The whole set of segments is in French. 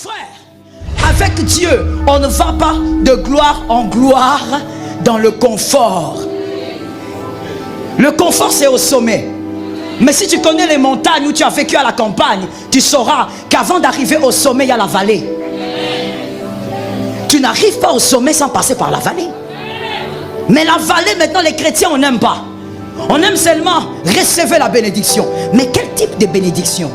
Frère, avec Dieu, on ne va pas de gloire en gloire dans le confort. Le confort, c'est au sommet. Mais si tu connais les montagnes où tu as vécu à la campagne, tu sauras qu'avant d'arriver au sommet, il y a la vallée. Tu n'arrives pas au sommet sans passer par la vallée. Mais la vallée, maintenant, les chrétiens, on n'aime pas. On aime seulement recevoir la bénédiction. Mais quel type de bénédiction?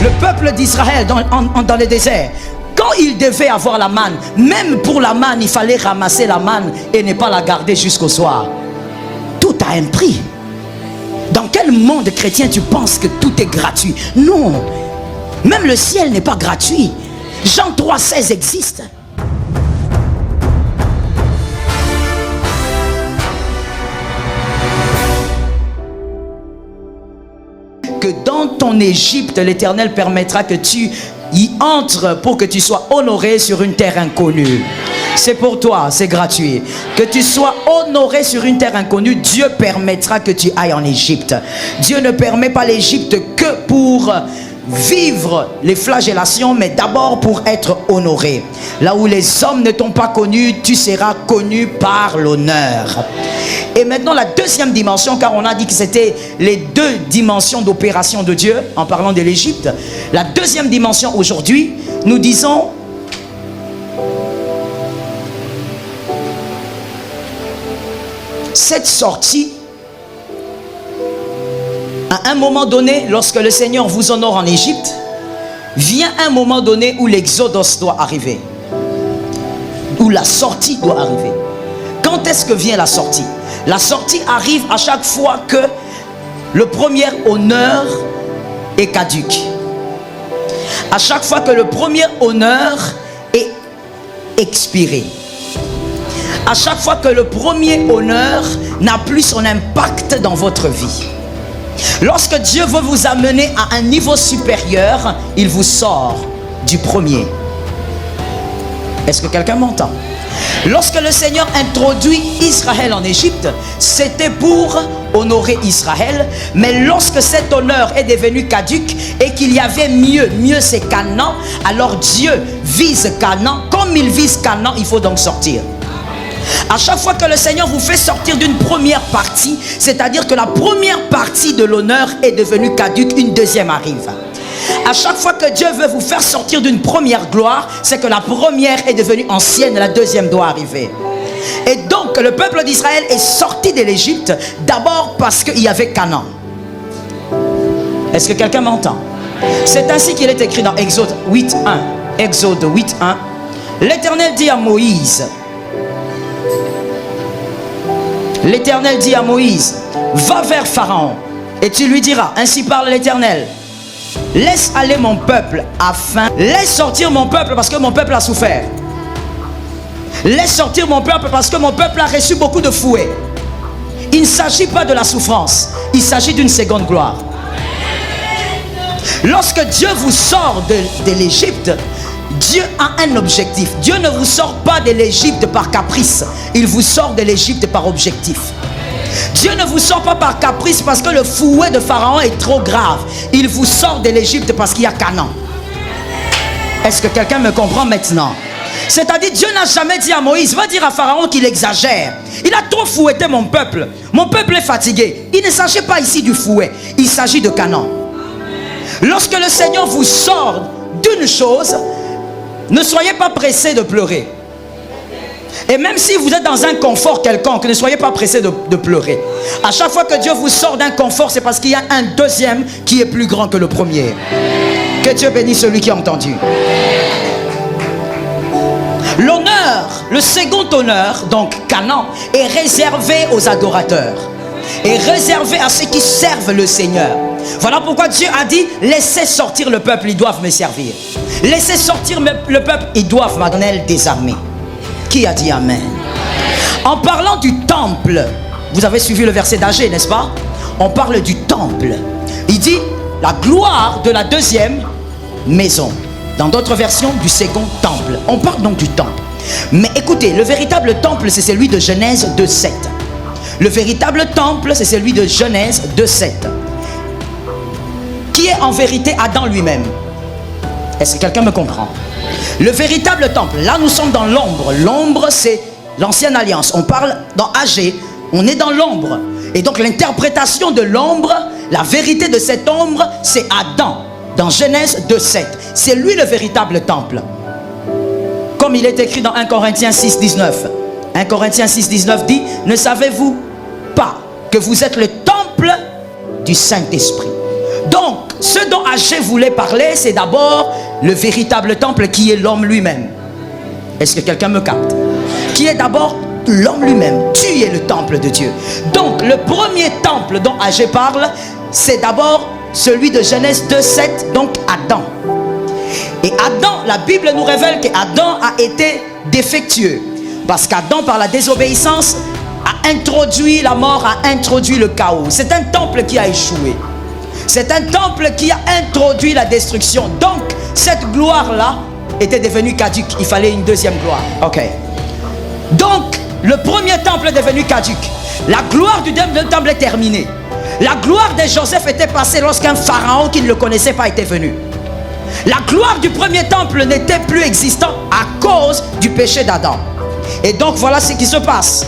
Le peuple d'Israël dans le désert, quand il devait avoir la manne, même pour la manne, il fallait ramasser la manne et ne pas la garder jusqu'au soir. Tout a un prix. Dans quel monde chrétien tu penses que tout est gratuit? Non. Même le ciel n'est pas gratuit. Jean 3,16 existe. Que dans ton Égypte, l'Éternel permettra que tu y entres pour que tu sois honoré sur une terre inconnue. C'est pour toi, c'est gratuit. Que tu sois honoré sur une terre inconnue, Dieu permettra que tu ailles en Égypte. Dieu ne permet pas l'Égypte que pour vivre les flagellations, mais d'abord pour être honoré. Là où les hommes ne t'ont pas connu, tu seras connu par l'honneur. Et maintenant la deuxième dimension, car on a dit que c'était les deux dimensions d'opération de Dieu en parlant de l'Égypte. La deuxième dimension aujourd'hui, nous disons cette sortie. À un moment donné, lorsque le Seigneur vous honore en Égypte, vient un moment donné où l'exodus doit arriver, où la sortie doit arriver. Quand est-ce que vient la sortie? La sortie arrive à chaque fois que le premier honneur est caduque. À chaque fois que le premier honneur est expiré. À chaque fois que le premier honneur n'a plus son impact dans votre vie. Lorsque Dieu veut vous amener à un niveau supérieur, il vous sort du premier. Est-ce que quelqu'un m'entend? Lorsque le Seigneur introduit Israël en Égypte, c'était pour honorer Israël. Mais lorsque cet honneur est devenu caduc et qu'il y avait mieux c'est Canaan, alors Dieu vise Canaan. Comme il vise Canaan, il faut donc sortir. À chaque fois que le Seigneur vous fait sortir d'une première partie, c'est-à-dire que la première partie de l'honneur est devenue caduque, une deuxième arrive. À chaque fois que Dieu veut vous faire sortir d'une première gloire, c'est que la première est devenue ancienne, la deuxième doit arriver. Et donc le peuple d'Israël est sorti de l'Égypte d'abord parce qu'il y avait Canaan. Est-ce que quelqu'un m'entend? C'est ainsi qu'il est écrit dans Exode 8.1. Exode 8.1. L'Éternel dit à Moïse, l'Éternel dit à Moïse, va vers Pharaon et tu lui diras, ainsi parle l'Éternel, laisse aller mon peuple laisse sortir mon peuple parce que mon peuple a souffert. Laisse sortir mon peuple parce que mon peuple a reçu beaucoup de fouets. Il ne s'agit pas de la souffrance, il s'agit d'une seconde gloire. Lorsque Dieu vous sort de l'Égypte, Dieu a un objectif. Dieu ne vous sort pas de l'Égypte par caprice. Il vous sort de l'Égypte par objectif. Dieu ne vous sort pas par caprice parce que le fouet de Pharaon est trop grave. Il vous sort de l'Égypte parce qu'il y a Canaan. Est-ce que quelqu'un me comprend maintenant? C'est-à-dire, Dieu n'a jamais dit à Moïse, va dire à Pharaon qu'il exagère. Il a trop fouetté mon peuple. Mon peuple est fatigué. Il ne s'agit pas ici du fouet. Il s'agit de Canaan. Lorsque le Seigneur vous sort d'une chose, ne soyez pas pressés de pleurer. Et même si vous êtes dans un confort quelconque, ne soyez pas pressés de pleurer. À chaque fois que Dieu vous sort d'un confort, c'est parce qu'il y a un deuxième qui est plus grand que le premier. Que Dieu bénisse celui qui a entendu. L'honneur, le second honneur, donc Canaan, est réservé aux adorateurs. Est réservé à ceux qui servent le Seigneur. Voilà pourquoi Dieu a dit, laissez sortir le peuple, ils doivent me servir. Laissez sortir le peuple, ils doivent m'adonner des armées. Qui a dit Amen? En parlant du temple, vous avez suivi le verset d'Agé, n'est-ce pas? On parle du temple. Il dit la gloire de la deuxième maison. Dans d'autres versions, du second temple. On parle donc du temple. Mais écoutez, le véritable temple, c'est celui de Genèse 2.7. Le véritable temple, c'est celui de Genèse 2.7. Qui est en vérité Adam lui-même. Est-ce que quelqu'un me comprend? Le véritable temple, là nous sommes dans l'ombre. L'ombre c'est l'ancienne alliance. On parle dans AG, on est dans l'ombre. Et donc l'interprétation de l'ombre, la vérité de cette ombre, c'est Adam. Dans Genèse 2,7. C'est lui le véritable temple. Comme il est écrit dans 1 Corinthiens 6, 19. 1 Corinthiens 6, 19 dit, ne savez-vous pas que vous êtes le temple du Saint-Esprit? Donc, ce dont Agé voulait parler, c'est d'abord le véritable temple qui est l'homme lui-même. Est-ce que quelqu'un me capte? Qui est d'abord l'homme lui-même. Tu es le temple de Dieu. Donc, le premier temple dont Agé parle, c'est d'abord celui de Genèse 2,7, donc Adam. Et Adam, la Bible nous révèle qu'Adam a été défectueux. Parce qu'Adam, par la désobéissance, a introduit la mort, a introduit le chaos. C'est un temple qui a échoué. C'est un temple qui a introduit la destruction. Donc, cette gloire-là était devenue caduque. Il fallait une deuxième gloire. Ok. Donc, le premier temple est devenu caduque. La gloire du deuxième temple est terminée. La gloire de Joseph était passée lorsqu'un pharaon qui ne le connaissait pas était venu. La gloire du premier temple n'était plus existante à cause du péché d'Adam. Et donc voilà ce qui se passe.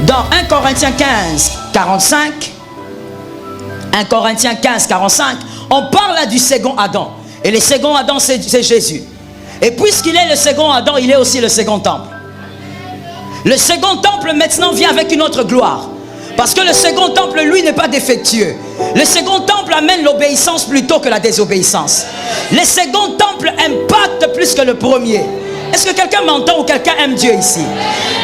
Dans 1 Corinthiens 15, 45, 1 Corinthiens 15, 45, on parle là du second Adam. Et le second Adam, c'est Jésus. Et puisqu'il est le second Adam, il est aussi le second temple. Le second temple maintenant vient avec une autre gloire. Parce que le second temple, lui, n'est pas défectueux. Le second temple amène l'obéissance plutôt que la désobéissance. Le second temple impacte plus que le premier. Est-ce que quelqu'un m'entend ou quelqu'un aime Dieu ici?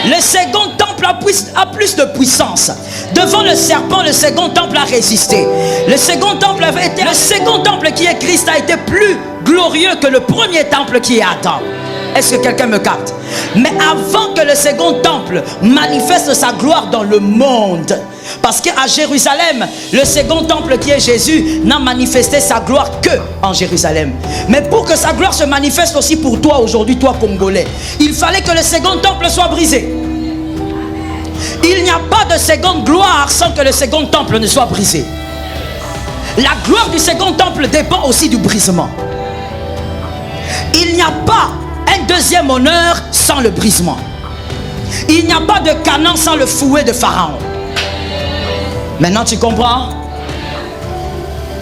Le second temple a plus de puissance. Devant le serpent, le second temple a résisté. Le second temple qui est Christ a été plus glorieux que le premier temple qui est Adam. Est-ce que quelqu'un me capte? Mais avant que le second temple manifeste sa gloire dans le monde, parce qu'à Jérusalem, le second temple qui est Jésus n'a manifesté sa gloire que en Jérusalem. Mais pour que sa gloire se manifeste aussi pour toi aujourd'hui, toi Congolais, il fallait que le second temple soit brisé. Il n'y a pas de seconde gloire sans que le second temple ne soit brisé. La gloire du second temple dépend aussi du brisement. Il n'y a pas un deuxième honneur sans le brisement. Il n'y a pas de Canaan sans le fouet de Pharaon. Maintenant tu comprends?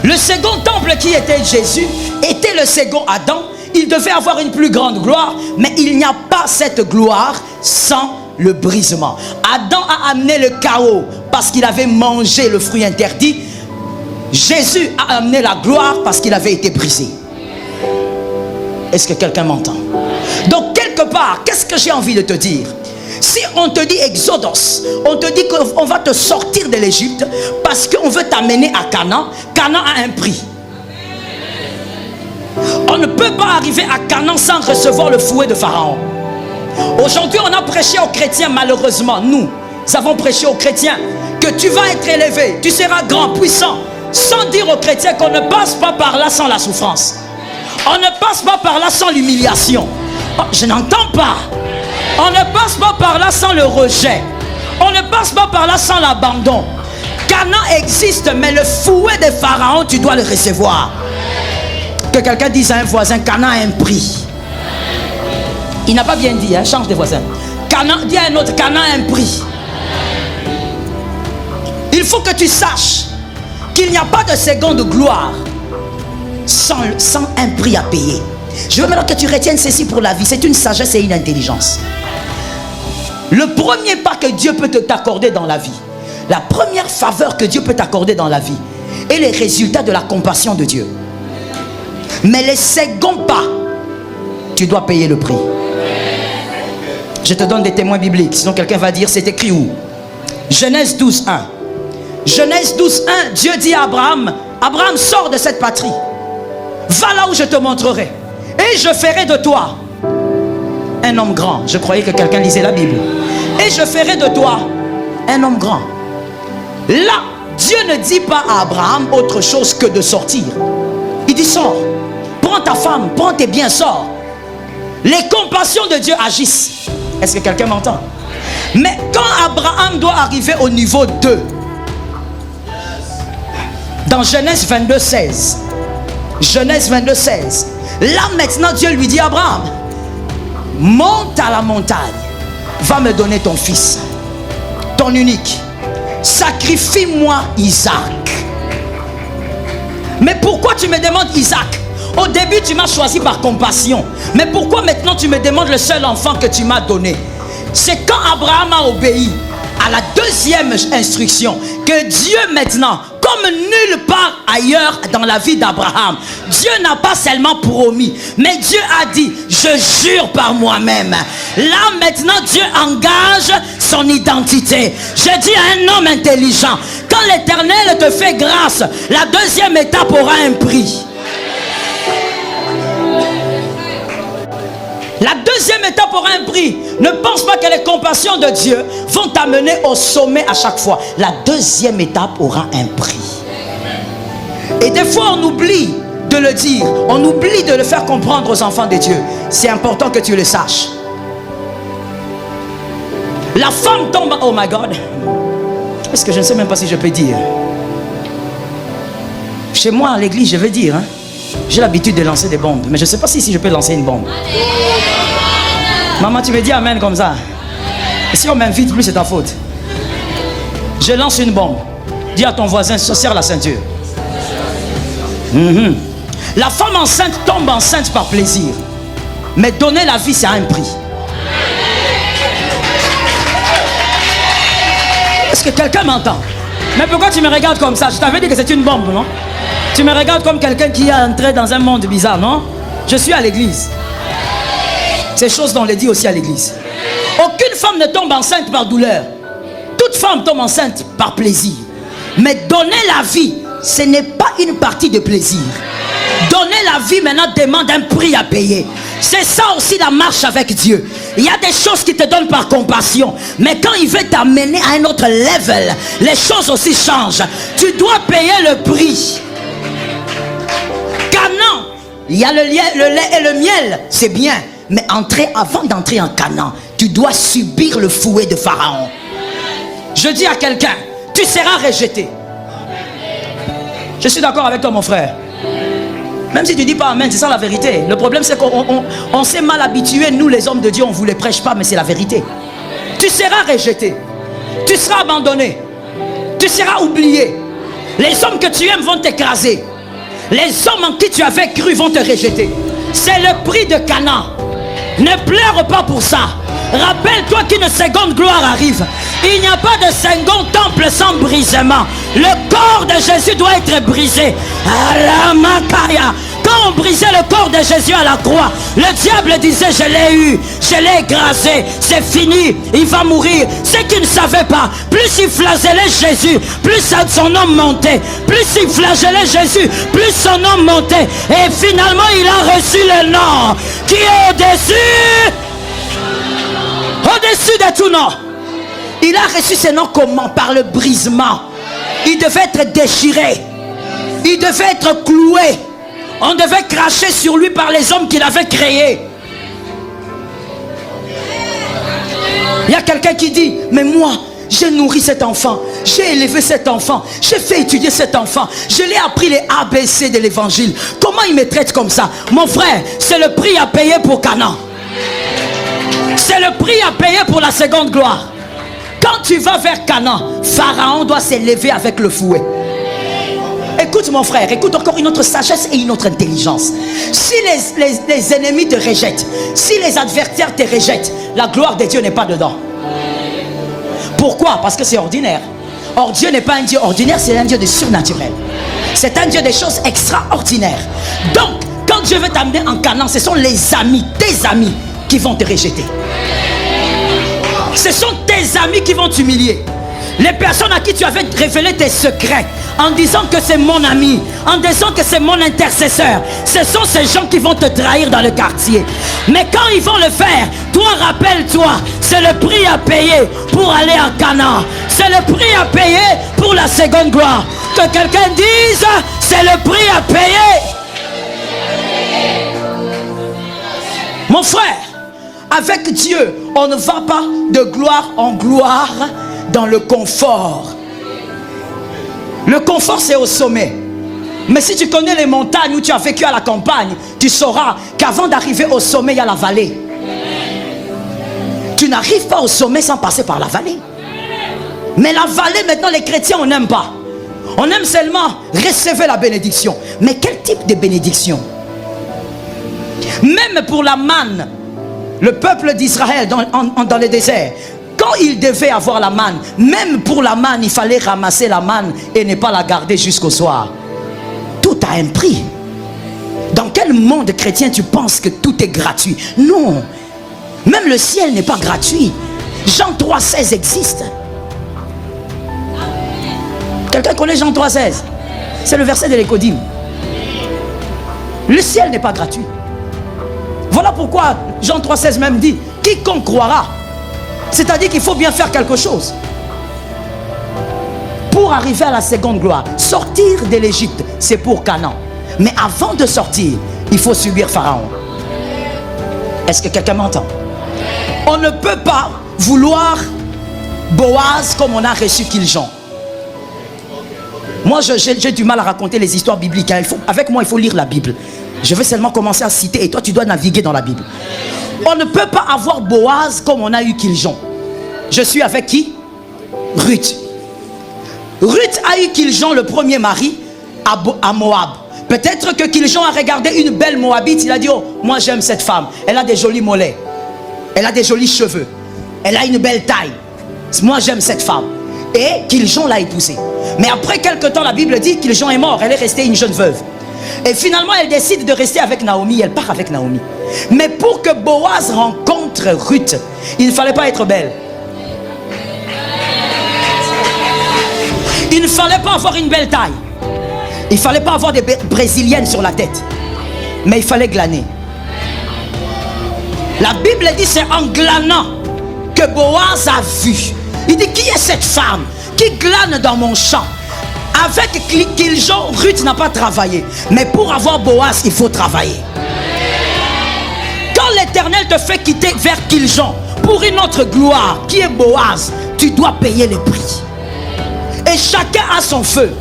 Le second temple qui était Jésus était le second Adam. Il devait avoir une plus grande gloire, mais il n'y a pas cette gloire sans le brisement. Adam a amené le chaos parce qu'il avait mangé le fruit interdit. Jésus a amené la gloire parce qu'il avait été brisé. Est-ce que quelqu'un m'entend? Donc quelque part, qu'est-ce que j'ai envie de te dire? Si on te dit Exodos, on te dit qu'on va te sortir de l'Égypte parce qu'on veut t'amener à Canaan. Canaan a un prix. On ne peut pas arriver à Canaan sans recevoir le fouet de Pharaon. Aujourd'hui, on a prêché aux chrétiens, malheureusement, nous avons prêché aux chrétiens que tu vas être élevé, tu seras grand, puissant, sans dire aux chrétiens qu'on ne passe pas par là sans la souffrance. On ne passe pas par là sans l'humiliation. Oh, je n'entends pas. On ne passe pas par là sans le rejet. On ne passe pas par là sans l'abandon. Canaan existe, mais le fouet de Pharaon, tu dois le recevoir. Que quelqu'un dise à un voisin, Canaan a un prix. Il n'a pas bien dit, hein? Change de voisin. Canaan, dis à un autre, Canaan a un prix. Il faut que tu saches qu'il n'y a pas de seconde gloire sans un prix à payer. Je veux maintenant que tu retiennes ceci pour la vie. C'est une sagesse et une intelligence. Le premier pas que Dieu peut t'accorder dans la vie, la première faveur que Dieu peut t'accorder dans la vie est les résultats de la compassion de Dieu. Mais les seconds pas, tu dois payer le prix. Je te donne des témoins bibliques, sinon quelqu'un va dire c'est écrit où? Genèse 12, 1. Genèse 12, 1, Dieu dit à Abraham, Abraham, sors de cette patrie. Va là où je te montrerai. Et je ferai de toi un homme grand. Je croyais que quelqu'un lisait la Bible. Et je ferai de toi un homme grand. Là, Dieu ne dit pas à Abraham autre chose que de sortir. Il dit sors. Prends ta femme, prends tes biens, sors. Les compassions de Dieu agissent. Est-ce que quelqu'un m'entend? Mais quand Abraham doit arriver au niveau 2, dans Genèse 22, 16, Genèse 22, 16. Là maintenant Dieu lui dit, Abraham, monte à la montagne, va me donner ton fils, ton unique, sacrifie-moi Isaac. Mais pourquoi tu me demandes Isaac? Au début tu m'as choisi par compassion, mais pourquoi maintenant tu me demandes le seul enfant que tu m'as donné? C'est quand Abraham a obéi à la deuxième instruction que Dieu maintenant, comme nulle part ailleurs dans la vie d'Abraham, Dieu n'a pas seulement promis, mais Dieu a dit, je jure par moi-même. Là maintenant Dieu engage son identité. Je dis à un homme intelligent, quand l'Éternel te fait grâce, la deuxième étape aura un prix. La deuxième étape aura un prix. Ne pense pas que les compassions de Dieu vont t'amener au sommet à chaque fois. La deuxième étape aura un prix. Et des fois on oublie de le dire, on oublie de le faire comprendre aux enfants de Dieu. C'est important que tu le saches. La femme tombe, oh my God. Est-ce que je ne sais même pas si je peux dire? Chez moi à l'église je vais dire, hein? J'ai l'habitude de lancer des bombes, mais je ne sais pas si je peux lancer une bombe. Maman, tu me dis amen comme ça. Si on m'invite plus, c'est ta faute. Je lance une bombe. Dis à ton voisin, serre la ceinture. La femme enceinte tombe enceinte par plaisir. Mais donner la vie, c'est un prix. Est-ce que quelqu'un m'entend? Mais pourquoi tu me regardes comme ça? Je t'avais dit que c'est une bombe, non? Tu me regardes comme quelqu'un qui est entré dans un monde bizarre, non? Je suis à l'église. Ces choses on les dit aussi à l'église. Aucune femme ne tombe enceinte par douleur. Toute femme tombe enceinte par plaisir. Mais donner la vie, ce n'est pas une partie de plaisir. Donner la vie maintenant demande un prix à payer. C'est ça aussi la marche avec Dieu. Il y a des choses qui te donnent par compassion, mais quand il veut t'amener à un autre level, les choses aussi changent. Tu dois payer le prix. Canaan, il y a le lait et le miel, c'est bien. Mais avant d'entrer en Canaan, tu dois subir le fouet de Pharaon. Je dis à quelqu'un, tu seras rejeté. Je suis d'accord avec toi mon frère. Même si tu ne dis pas amen, c'est ça la vérité. Le problème c'est qu'on s'est mal habitué. Nous les hommes de Dieu, on ne vous les prêche pas, mais c'est la vérité. Tu seras rejeté. Tu seras abandonné. Tu seras oublié. Les hommes que tu aimes vont t'écraser. Les hommes en qui tu avais cru vont te rejeter. C'est le prix de Canaan. Ne pleure pas pour ça. Rappelle-toi qu'une seconde gloire arrive. Il n'y a pas de second temple sans brisement. Le corps de Jésus doit être brisé. Quand on brisait le corps de Jésus à la croix, le diable disait, je l'ai eu, je l'ai écrasé, c'est fini, il va mourir. C'est qu'il ne savait pas, plus il flagellait Jésus, plus son nom montait. Plus il flagellait Jésus, plus son nom montait. Et finalement il a reçu le nom qui est au-dessus de tout nom. Il a reçu ce nom comment? Par le brisement. Il devait être déchiré. Il devait être cloué. On devait cracher sur lui par les hommes qu'il avait créés. Il y a quelqu'un qui dit, mais moi, j'ai nourri cet enfant, j'ai élevé cet enfant, j'ai fait étudier cet enfant, je l'ai appris les ABC de l'évangile. Comment il me traite comme ça? Mon frère, c'est le prix à payer pour Canaan. C'est le prix à payer pour la seconde gloire. Quand tu vas vers Canaan, Pharaon doit s'élever avec le fouet. Écoute mon frère, écoute encore une autre sagesse et une autre intelligence. Si les ennemis te rejettent, si les adversaires te rejettent, la gloire de Dieu n'est pas dedans. Pourquoi? Parce que c'est ordinaire. Or Dieu n'est pas un Dieu ordinaire, c'est un Dieu de surnaturel. C'est un Dieu des choses extraordinaires. Donc, quand Dieu veut t'amener en Canaan, ce sont les amis, tes amis qui vont te rejeter. Ce sont tes amis qui vont t'humilier. Les personnes à qui tu avais révélé tes secrets en disant que c'est mon ami, en disant que c'est mon intercesseur, ce sont ces gens qui vont te trahir dans le quartier. Mais quand ils vont le faire, toi rappelle-toi, c'est le prix à payer pour aller en Canaan. C'est le prix à payer pour la seconde gloire. Que quelqu'un dise, c'est le prix à payer. Mon frère, avec Dieu, on ne va pas de gloire en gloire dans le confort. Le confort, c'est au sommet. Mais si tu connais les montagnes où tu as vécu à la campagne, tu sauras qu'avant d'arriver au sommet, il y a la vallée. Tu n'arrives pas au sommet sans passer par la vallée. Mais la vallée, maintenant, les chrétiens, on n'aime pas. On aime seulement recevoir la bénédiction. Mais quel type de bénédiction? Même pour la manne, le peuple d'Israël dans le désert, quand il devait avoir la manne, même pour la manne, il fallait ramasser la manne et ne pas la garder jusqu'au soir. Tout a un prix. Dans quel monde chrétien tu penses que tout est gratuit? Non. Même le ciel n'est pas gratuit. Jean 3,16 existe. Quelqu'un connaît Jean 3,16? C'est le verset de l'Écodime. Le ciel n'est pas gratuit. Voilà pourquoi Jean 3,16 même dit, quiconque croira. C'est-à-dire qu'il faut bien faire quelque chose pour arriver à la seconde gloire. Sortir de l'Égypte, c'est pour Canaan. Mais avant de sortir, il faut subir Pharaon. Est-ce que quelqu'un m'entend? On ne peut pas vouloir Boaz comme on a reçu Kiljon. Moi, j'ai du mal à raconter les histoires bibliques. Avec moi, il faut lire la Bible. Je vais seulement commencer à citer et toi, tu dois naviguer dans la Bible. On ne peut pas avoir Boaz comme on a eu Kiljon. Je suis avec qui? Ruth. Ruth a eu Kiljon, le premier mari, à Moab. Peut-être que Kiljon a regardé une belle Moabite. Il a dit, oh, moi j'aime cette femme. Elle a des jolis mollets. Elle a des jolis cheveux. Elle a une belle taille. Moi j'aime cette femme. Et Kiljon l'a épousée. Mais après quelque temps, la Bible dit Kiljon est mort. Elle est restée une jeune veuve. Et finalement, elle décide de rester avec Naomi. Elle part avec Naomi. Mais pour que Boaz rencontre Ruth, il ne fallait pas être belle. Il ne fallait pas avoir une belle taille. Il ne fallait pas avoir des brésiliennes sur la tête. Mais il fallait glaner. La Bible dit c'est en glanant que Boaz a vu. Il dit, qui est cette femme qui glane dans mon champ? Avec Kiljon, Ruth n'a pas travaillé. Mais pour avoir Boaz, il faut travailler. Quand l'Éternel te fait quitter vers Kiljon pour une autre gloire, qui est Boaz, tu dois payer le prix. Et chacun a son feu.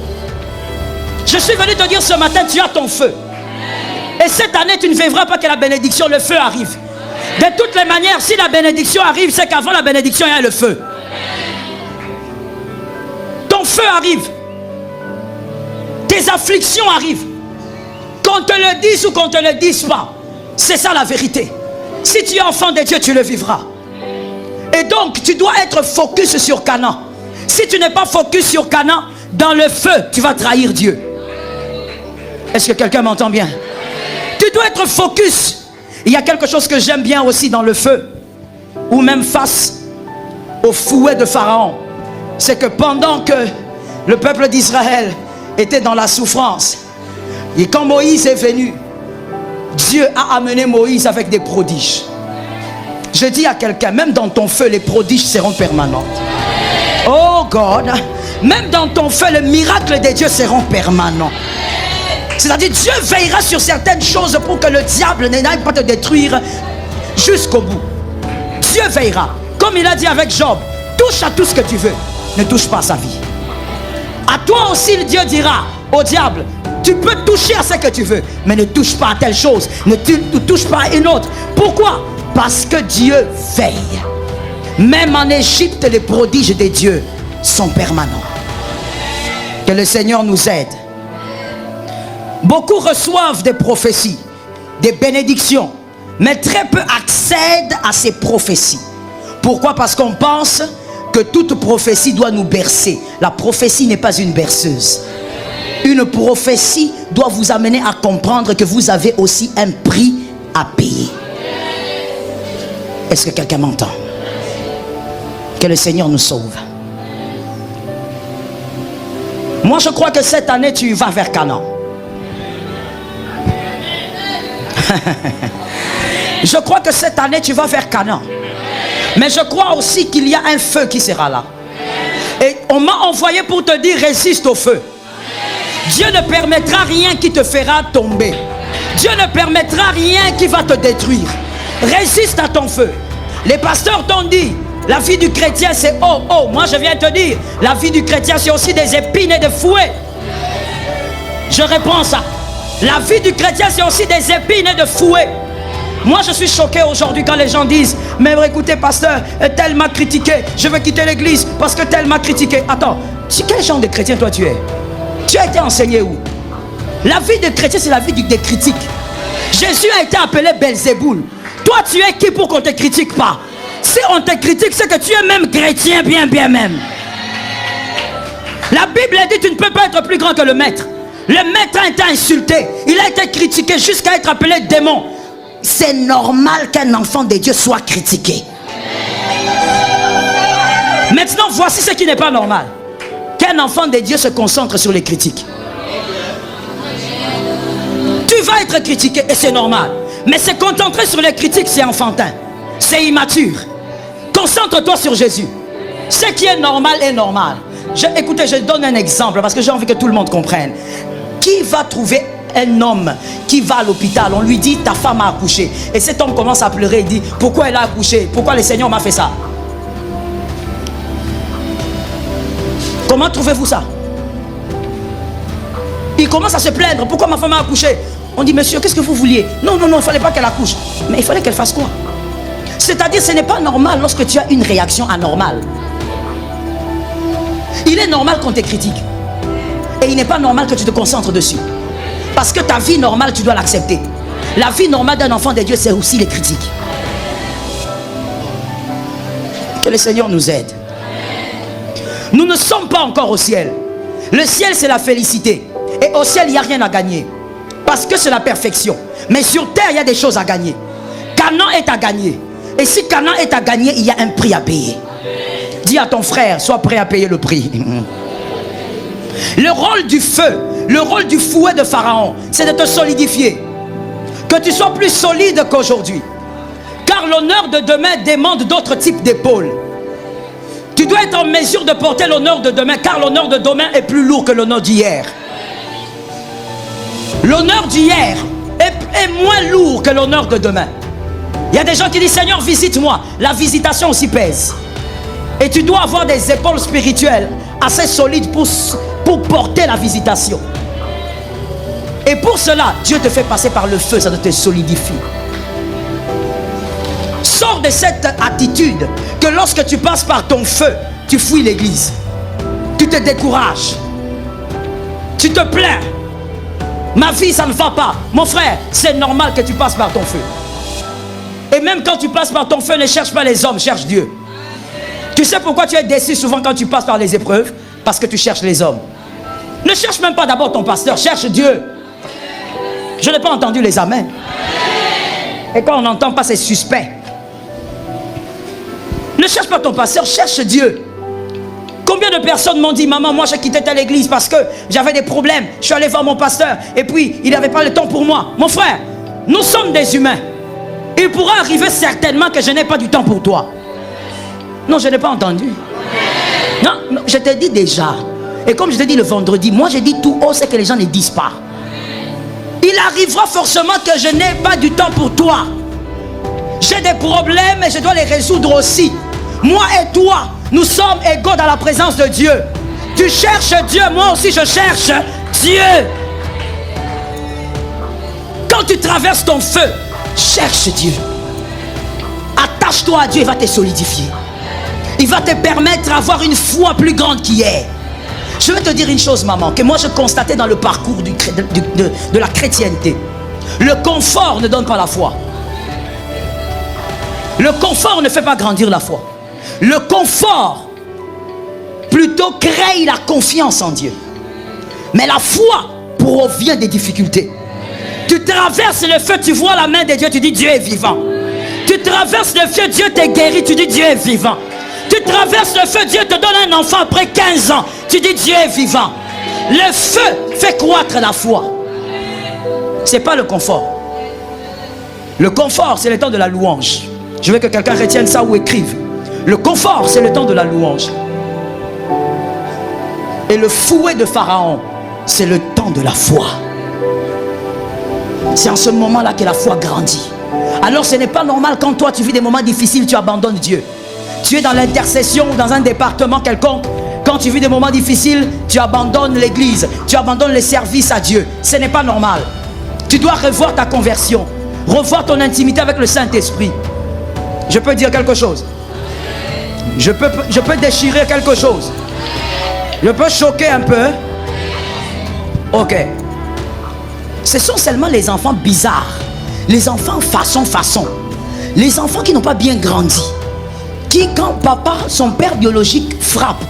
Je suis venu te dire ce matin, tu as ton feu. Et cette année, tu ne verras pas que la bénédiction, le feu arrive. De toutes les manières, si la bénédiction arrive, c'est qu'avant la bénédiction, il y a le feu. Ton feu arrive. Tes afflictions arrivent. Qu'on te le dise ou qu'on te le dise pas. C'est ça la vérité. Si tu es enfant de Dieu, tu le vivras. Et donc, tu dois être focus sur Canaan. Si tu n'es pas focus sur Canaan, dans le feu, tu vas trahir Dieu. Est-ce que quelqu'un m'entend bien? Tu dois être focus. Il y a quelque chose que j'aime bien aussi dans le feu, ou même face au fouet de Pharaon. C'est que pendant que le peuple d'Israël était dans la souffrance, et quand Moïse est venu, Dieu a amené Moïse avec des prodiges. Je dis à quelqu'un, même dans ton feu, les prodiges seront permanents. Oh God, même dans ton feu, les miracles de Dieu seront permanents. C'est-à-dire, Dieu veillera sur certaines choses pour que le diable n'aille pas te détruire jusqu'au bout. Dieu veillera. Comme il a dit avec Job, touche à tout ce que tu veux, ne touche pas à sa vie. À toi aussi, Dieu dira au diable, tu peux toucher à ce que tu veux, mais ne touche pas à telle chose, ne touche pas à une autre. Pourquoi? Parce que Dieu veille. Même en Égypte, les prodiges de Dieu sont permanents. Que le Seigneur nous aide. Beaucoup reçoivent des prophéties, des bénédictions, mais très peu accèdent à ces prophéties. Pourquoi? Parce qu'on pense que toute prophétie doit nous bercer. La prophétie n'est pas une berceuse. Une prophétie doit vous amener à comprendre que vous avez aussi un prix à payer. Est-ce que quelqu'un m'entend? Que le Seigneur nous sauve. Moi, je crois que cette année, tu vas vers Canaan. Je crois que cette année tu vas vers Canaan. Mais je crois aussi qu'il y a un feu qui sera là. Et on m'a envoyé pour te dire, résiste au feu. Dieu ne permettra rien qui te fera tomber. Dieu ne permettra rien qui va te détruire. Résiste à ton feu. Les pasteurs t'ont dit, la vie du chrétien c'est oh oh. Moi je viens te dire, la vie du chrétien c'est aussi des épines et des fouets. Je reprends ça. La vie du chrétien, c'est aussi des épines et de fouets. Moi, je suis choqué aujourd'hui quand les gens disent: mais écoutez, pasteur, tel m'a critiqué, je vais quitter l'église parce que tel m'a critiqué. Attends, quel genre de chrétien toi tu es? Tu as été enseigné où? La vie de chrétien, c'est la vie des critiques. Jésus a été appelé Belzéboul. Toi, tu es qui pour qu'on ne te critique pas? Si on te critique, c'est que tu es même chrétien, bien même. La Bible dit: tu ne peux pas être plus grand que le maître. Le maître a été insulté, il a été critiqué jusqu'à être appelé démon. C'est normal qu'un enfant de Dieu soit critiqué. Maintenant, voici ce qui n'est pas normal: qu'un enfant de Dieu se concentre sur les critiques. Tu vas être critiqué et c'est normal. Mais se concentrer sur les critiques, c'est enfantin. C'est immature. Concentre-toi sur Jésus. Ce qui est normal est normal. Écoutez, je donne un exemple parce que j'ai envie que tout le monde comprenne. Qui va trouver un homme qui va à l'hôpital? On lui dit: ta femme a accouché. Et cet homme commence à pleurer et dit: pourquoi elle a accouché? Pourquoi le Seigneur m'a fait ça? Comment trouvez-vous ça? Il commence à se plaindre: pourquoi ma femme a accouché? On dit: monsieur, qu'est-ce que vous vouliez? Non, il ne fallait pas qu'elle accouche. Mais il fallait qu'elle fasse quoi? C'est-à-dire, ce n'est pas normal lorsque tu as une réaction anormale. Il est normal qu'on te critique. Et il n'est pas normal que tu te concentres dessus. Parce que ta vie normale, tu dois l'accepter. La vie normale d'un enfant de Dieu, c'est aussi les critiques. Que le Seigneur nous aide. Nous ne sommes pas encore au ciel. Le ciel, c'est la félicité. Et au ciel, il n'y a rien à gagner. Parce que c'est la perfection. Mais sur terre, il y a des choses à gagner. Canaan est à gagner. Et si Canaan est à gagner, il y a un prix à payer. Dis à ton frère: sois prêt à payer le prix. Le rôle du feu, le rôle du fouet de Pharaon, c'est de te solidifier. Que tu sois plus solide qu'aujourd'hui. Car l'honneur de demain demande d'autres types d'épaules. Tu dois être en mesure de porter l'honneur de demain, car l'honneur de demain est plus lourd que l'honneur d'hier. L'honneur d'hier est moins lourd que l'honneur de demain. Il y a des gens qui disent: Seigneur, visite-moi. La visitation aussi pèse. Et tu dois avoir des épaules spirituelles assez solides pour porter la visitation. Et pour cela, Dieu te fait passer par le feu, ça te solidifie. Sors de cette attitude que lorsque tu passes par ton feu, tu fuis l'église. Tu te décourages. Tu te plains. Ma vie, ça ne va pas. Mon frère, c'est normal que tu passes par ton feu. Et même quand tu passes par ton feu, ne cherche pas les hommes, cherche Dieu. Tu sais pourquoi tu es déçu souvent quand tu passes par les épreuves? Parce que tu cherches les hommes. Ne cherche même pas d'abord ton pasteur, cherche Dieu. Je n'ai pas entendu les amens. Et quand on n'entend pas, c'est suspect. Ne cherche pas ton pasteur, cherche Dieu. Combien de personnes m'ont dit: maman, moi j'ai quitté telle église parce que j'avais des problèmes. Je suis allé voir mon pasteur et puis il n'avait pas le temps pour moi. Mon frère, nous sommes des humains. Il pourra arriver certainement que je n'ai pas du temps pour toi. Non, je n'ai pas entendu. Non, je t'ai dit déjà. Et comme je t'ai dit le vendredi, moi j'ai dit tout haut, c'est que les gens ne disent pas. Il arrivera forcément que je n'ai pas du temps pour toi. J'ai des problèmes et je dois les résoudre aussi. Moi et toi, nous sommes égaux dans la présence de Dieu. Tu cherches Dieu, moi aussi je cherche Dieu. Quand tu traverses ton feu, cherche Dieu. Attache-toi à Dieu, il va te solidifier. Il va te permettre d'avoir une foi plus grande qu'hier. Je vais te dire une chose, maman, que moi je constatais dans le parcours de la chrétienté. Le confort ne donne pas la foi. Le confort ne fait pas grandir la foi. Le confort plutôt crée la confiance en Dieu. Mais la foi provient des difficultés. Tu traverses le feu, tu vois la main de Dieu, tu dis: Dieu est vivant. Tu traverses le feu, Dieu te guérit, tu dis: Dieu est vivant. Tu traverses le feu, Dieu te donne un enfant après 15 ans, tu dis: Dieu est vivant. Le feu fait croître la foi. Ce n'est pas le confort. Le confort, c'est le temps de la louange. Je veux que quelqu'un retienne ça ou écrive. Le confort, c'est le temps de la louange. Et le fouet de Pharaon, c'est le temps de la foi. C'est en ce moment-là que la foi grandit. Alors ce n'est pas normal quand toi tu vis des moments difficiles, tu abandonnes Dieu. Tu es dans l'intercession ou dans un département quelconque. Quand tu vis des moments difficiles, tu abandonnes l'église, tu abandonnes les services à Dieu. Ce n'est pas normal. Tu dois revoir ta conversion, revoir ton intimité avec le Saint-Esprit. Je peux dire quelque chose? Je peux déchirer quelque chose? Je peux choquer un peu? Ok. Ce sont seulement les enfants bizarres, les enfants façon, les enfants qui n'ont pas bien grandi, qui quand papa, son père biologique frappe,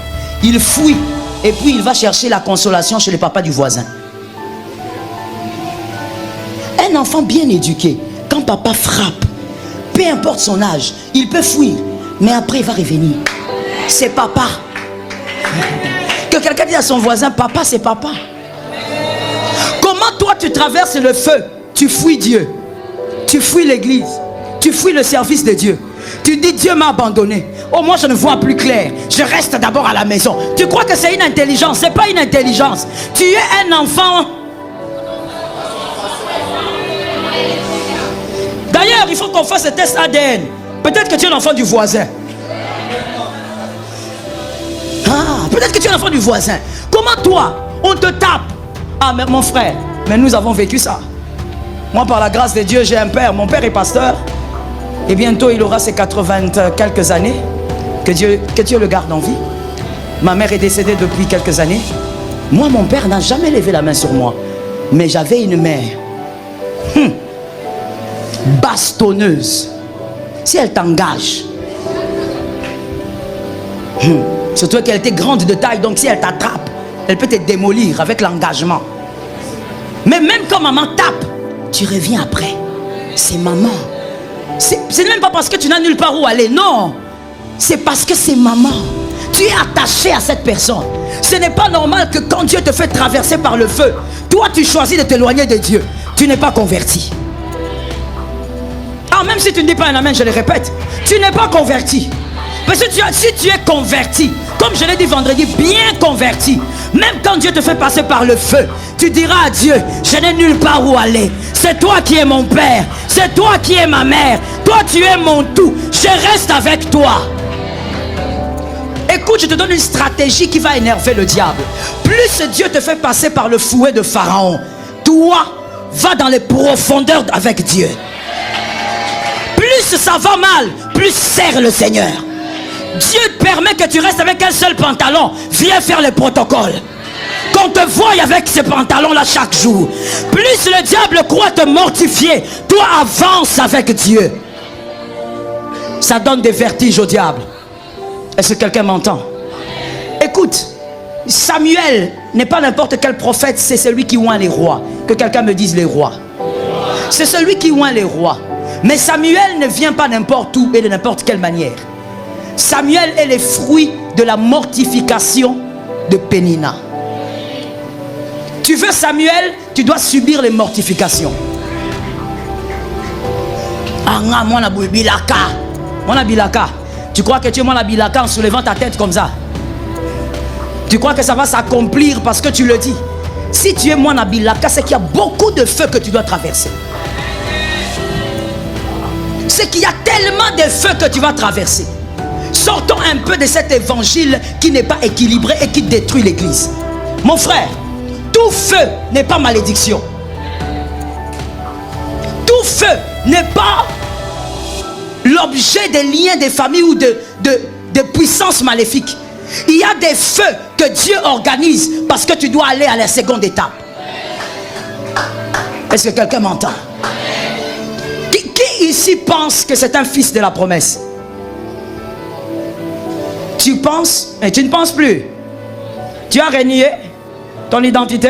il fuit et puis il va chercher la consolation chez le papa du voisin. Un enfant bien éduqué, quand papa frappe, peu importe son âge, il peut fuir, mais après il va revenir. C'est papa. Que quelqu'un dise à son voisin, papa c'est papa. Comment toi tu traverses le feu? Tu fuis Dieu, tu fuis l'église, tu fuis le service de Dieu. Tu dis Dieu m'a abandonné. Oh moi je ne vois plus clair. Je reste d'abord à la maison. Tu crois que c'est une intelligence? C'est pas une intelligence. Tu es un enfant. D'ailleurs il faut qu'on fasse le test ADN. Peut-être que tu es l'enfant du voisin. Ah, peut-être que tu es l'enfant du voisin. Comment toi on te tape? Ah mais mon frère, mais nous avons vécu ça. Moi par la grâce de Dieu j'ai un père. Mon père est pasteur. Et bientôt il aura ses 80 quelques années. Que Dieu le garde en vie. Ma mère est décédée depuis quelques années. Moi mon père n'a jamais levé la main sur moi. Mais j'avais une mère bastonneuse. Si elle t'engage, surtout qu'elle était grande de taille, donc si elle t'attrape, elle peut te démolir avec l'engagement. Mais même quand maman tape, tu reviens après. C'est maman. C'est même pas parce que tu n'as nulle part où aller, non. C'est parce que c'est maman. Tu es attaché à cette personne. Ce n'est pas normal que quand Dieu te fait traverser par le feu, toi tu choisis de t'éloigner de Dieu. Tu n'es pas converti. Ah, même si tu ne dis pas un amen, je le répète, tu n'es pas converti. Parce que si tu es converti, comme je l'ai dit vendredi, bien converti, même quand Dieu te fait passer par le feu, tu diras à Dieu, je n'ai nulle part où aller. C'est toi qui es mon père, c'est toi qui es ma mère, toi tu es mon tout, je reste avec toi. Écoute, je te donne une stratégie qui va énerver le diable. Plus Dieu te fait passer par le fouet de Pharaon, toi, va dans les profondeurs avec Dieu. Plus ça va mal, plus serre le Seigneur. Dieu te permet que tu restes avec un seul pantalon. Viens faire le protocole. Qu'on te voie avec ces pantalons-là chaque jour. Plus le diable croit te mortifier, toi avance avec Dieu. Ça donne des vertiges au diable. Est-ce que quelqu'un m'entend? Écoute, Samuel n'est pas n'importe quel prophète, c'est celui qui oint les rois. Que quelqu'un me dise les rois. C'est celui qui oint les rois. Mais Samuel ne vient pas n'importe où et de n'importe quelle manière. Samuel est le fruit de la mortification de Pénina. Tu veux Samuel, tu dois subir les mortifications. Ah, moi la bilaka. Moi la bilaka. Tu crois que tu es moi la bilaka en soulevant ta tête comme ça? Tu crois que ça va s'accomplir parce que tu le dis? Si tu es moi la bilaka, c'est qu'il y a beaucoup de feux que tu dois traverser. C'est qu'il y a tellement de feux que tu vas traverser. Sortons un peu de cet évangile qui n'est pas équilibré et qui détruit l'église. Mon frère, tout feu n'est pas malédiction. Tout feu n'est pas l'objet des liens des familles ou de puissances maléfiques. Il y a des feux que Dieu organise parce que tu dois aller à la seconde étape. Est-ce que quelqu'un m'entend? Qui ici pense que c'est un fils de la promesse? Tu penses et tu ne penses plus. Tu as renié ton identité.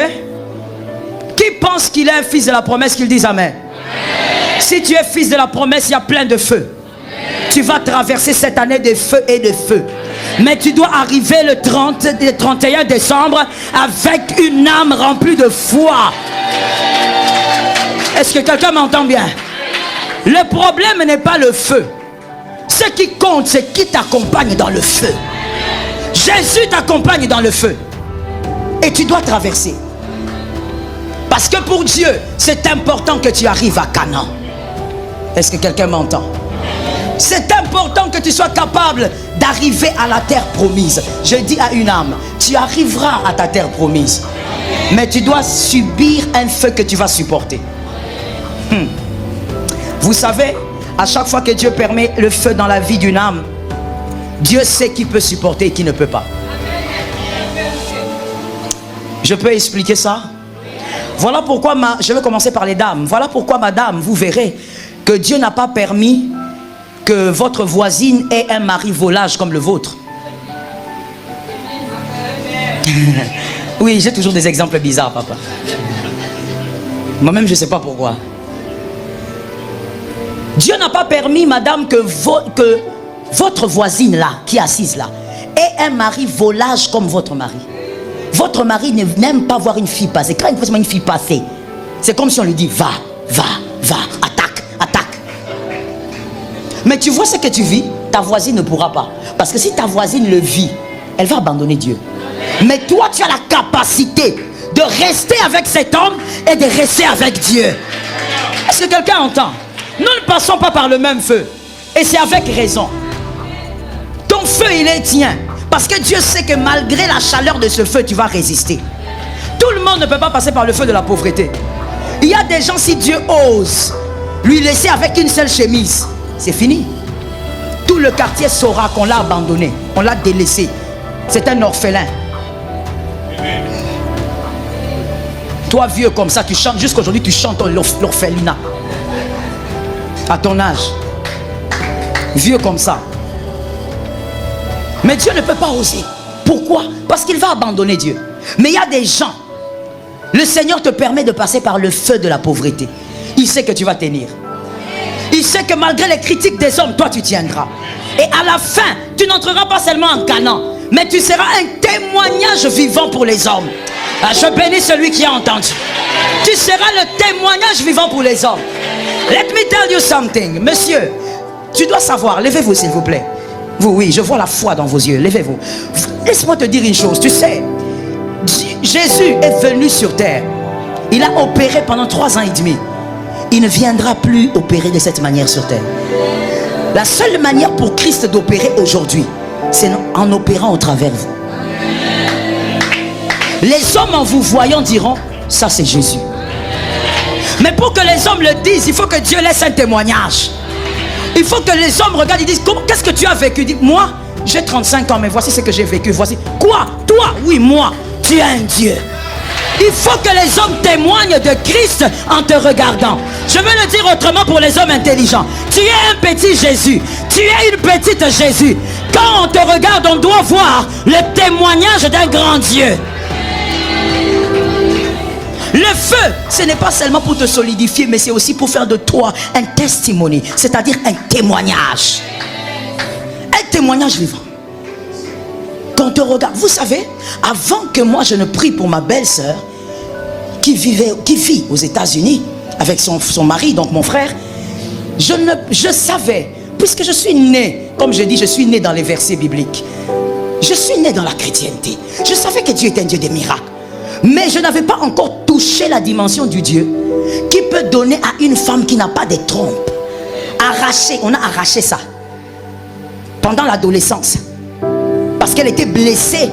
Qui pense qu'il est un fils de la promesse, qu'il dise amen? Si tu es fils de la promesse, il y a plein de feux. Tu vas traverser cette année de feu et de feu. Mais tu dois arriver le 31 décembre avec une âme remplie de foi. Est-ce que quelqu'un m'entend bien? Le problème n'est pas le feu. Ce qui compte, c'est qui t'accompagne dans le feu. Jésus t'accompagne dans le feu. Et tu dois traverser. Parce que pour Dieu, c'est important que tu arrives à Canaan. Est-ce que quelqu'un m'entend? C'est important que tu sois capable d'arriver à la terre promise. Je dis à une âme, tu arriveras à ta terre promise. Mais tu dois subir un feu que tu vas supporter. Vous savez, à chaque fois que Dieu permet le feu dans la vie d'une âme, Dieu sait qui peut supporter et qui ne peut pas. Je peux expliquer ça? Voilà pourquoi je vais commencer par les dames. Voilà pourquoi, madame, vous verrez que Dieu n'a pas permis que votre voisine ait un mari volage comme le vôtre. Oui, j'ai toujours des exemples bizarres, papa. Moi-même, je ne sais pas pourquoi. Dieu n'a pas permis, madame, que votre voisine là, qui est assise là, ait un mari volage comme votre mari. Votre mari n'aime pas voir une fille passer. Quand il voit une fille passer, c'est comme si on lui dit va, va, va, attaque, attaque. Mais tu vois ce que tu vis, ta voisine ne pourra pas. Parce que si ta voisine le vit, elle va abandonner Dieu. Mais toi, tu as la capacité de rester avec cet homme et de rester avec Dieu. Est-ce que quelqu'un entend? Nous ne passons pas par le même feu. Et c'est avec raison. Ton feu, il est tien. Parce que Dieu sait que malgré la chaleur de ce feu, tu vas résister. Tout le monde ne peut pas passer par le feu de la pauvreté. Il y a des gens, si Dieu ose lui laisser avec une seule chemise, c'est fini. Tout le quartier saura qu'on l'a abandonné, on l'a délaissé. C'est un orphelin. Toi, vieux comme ça, tu chantes, jusqu'aujourd'hui, tu chantes l'orphelinat. À ton âge. Vieux comme ça. Mais Dieu ne peut pas oser. Pourquoi? Parce qu'il va abandonner Dieu. Mais il y a des gens, le Seigneur te permet de passer par le feu de la pauvreté. Il sait que tu vas tenir. Il sait que malgré les critiques des hommes, toi tu tiendras. Et à la fin, tu n'entreras pas seulement en Canaan, mais tu seras un témoignage vivant pour les hommes. Je bénis celui qui a entendu. Tu seras le témoignage vivant pour les hommes. Let me tell you something. Monsieur, tu dois savoir, levez-vous s'il vous plaît. Vous, oui, je vois la foi dans vos yeux. Levez-vous. Laisse-moi te dire une chose. Tu sais, Jésus est venu sur terre. Il a opéré pendant 3 ans et demi. Il ne viendra plus opérer de cette manière sur terre. La seule manière pour Christ d'opérer aujourd'hui, c'est en opérant au travers vous. Les hommes en vous voyant diront, ça c'est Jésus. Mais pour que les hommes le disent, il faut que Dieu laisse un témoignage. Il faut que les hommes regardent et disent, qu'est-ce que tu as vécu? Dis, moi, j'ai 35 ans, mais voici ce que j'ai vécu. Voici. Quoi? Toi? Oui, moi. Tu es un Dieu. Il faut que les hommes témoignent de Christ en te regardant. Je veux le dire autrement pour les hommes intelligents. Tu es un petit Jésus. Tu es une petite Jésus. Quand on te regarde, on doit voir le témoignage d'un grand Dieu. Le feu, ce n'est pas seulement pour te solidifier, mais c'est aussi pour faire de toi un testimony, c'est-à-dire un témoignage. Un témoignage vivant. Quand on te regarde, vous savez, avant que moi je ne prie pour ma belle-sœur qui vit aux États-Unis avec son mari, donc mon frère, je savais, puisque je suis né, comme je dis, je suis né dans les versets bibliques. Je suis né dans la chrétienté. Je savais que Dieu est un Dieu des miracles. Mais je n'avais pas encore touché la dimension du Dieu qui peut donner à une femme qui n'a pas de trompe. Arracher, on a arraché ça pendant l'adolescence. Parce qu'elle était blessée.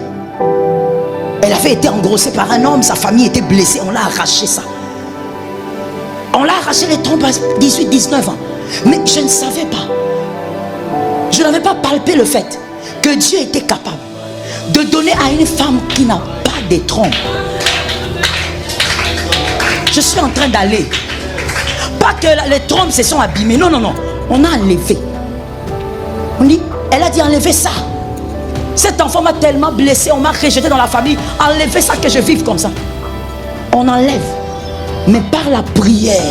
Elle avait été engrossée par un homme, sa famille était blessée, on l'a arraché ça. On l'a arraché les trompes à 18-19 ans. Mais je ne savais pas. Je n'avais pas palpé le fait que Dieu était capable de donner à une femme qui n'a pas de trompes. Je suis en train d'aller. Pas que les trompes se sont abîmées. Non, non, non. On a enlevé. On dit, elle a dit enlevez ça. Cet enfant m'a tellement blessé, on m'a rejeté dans la famille. Enlevez ça que je vive comme ça. On enlève. Mais par la prière.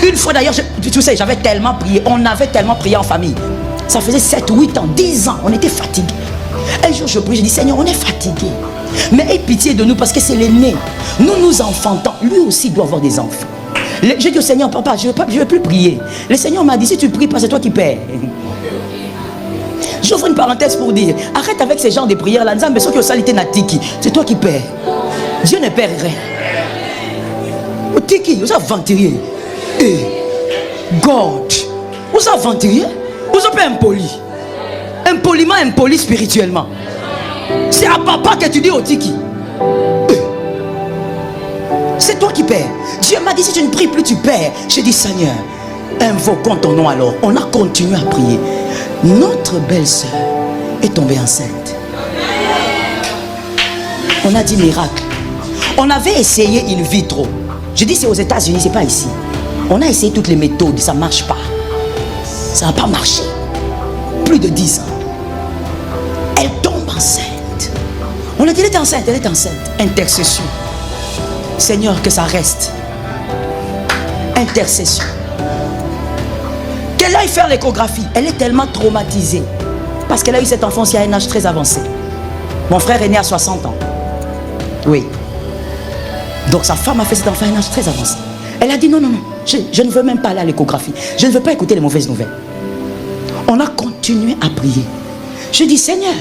Une fois d'ailleurs, tu sais, j'avais tellement prié. On avait tellement prié en famille. Ça faisait 7, 8 ans, 10 ans. On était fatigués. Un jour je prie, je dis Seigneur, on est fatigués. Mais aie pitié de nous parce que c'est l'aîné. Nous enfantons. Lui aussi doit avoir des enfants. J'ai dit au Seigneur, papa, je ne veux plus prier. Le Seigneur m'a dit, si tu pries pas, c'est toi qui perds. J'ouvre une parenthèse pour dire, arrête avec ces genres de prières là. C'est toi qui perds. Dieu ne perd rien. Tiki, vous avez ventilé. God, vous avez ventilé. Vous êtes impoli. Impoliment, impoli spirituellement. C'est à papa que tu dis au tiki. C'est toi qui perds. Dieu m'a dit, si tu ne pries plus, tu perds. J'ai dit, Seigneur, invoquons ton nom alors. On a continué à prier. Notre belle-sœur est tombée enceinte. On a dit miracle. On avait essayé in vitro. Je dis, c'est aux États-Unis, c'est pas ici. On a essayé toutes les méthodes, ça ne marche pas. Ça n'a pas marché. Plus de 10 ans. Elle tombe enceinte. On a dit, elle est enceinte, elle est enceinte. Intercession. Seigneur, que ça reste. Intercession. Qu'elle aille faire l'échographie. Elle est tellement traumatisée. Parce qu'elle a eu cet enfant aussi à un âge très avancé. Mon frère est né à 60 ans. Oui. Donc sa femme a fait cet enfant à un âge très avancé. Elle a dit non, non, non. Je ne veux même pas aller à l'échographie. Je ne veux pas écouter les mauvaises nouvelles. On a continué à prier. Je dis, Seigneur,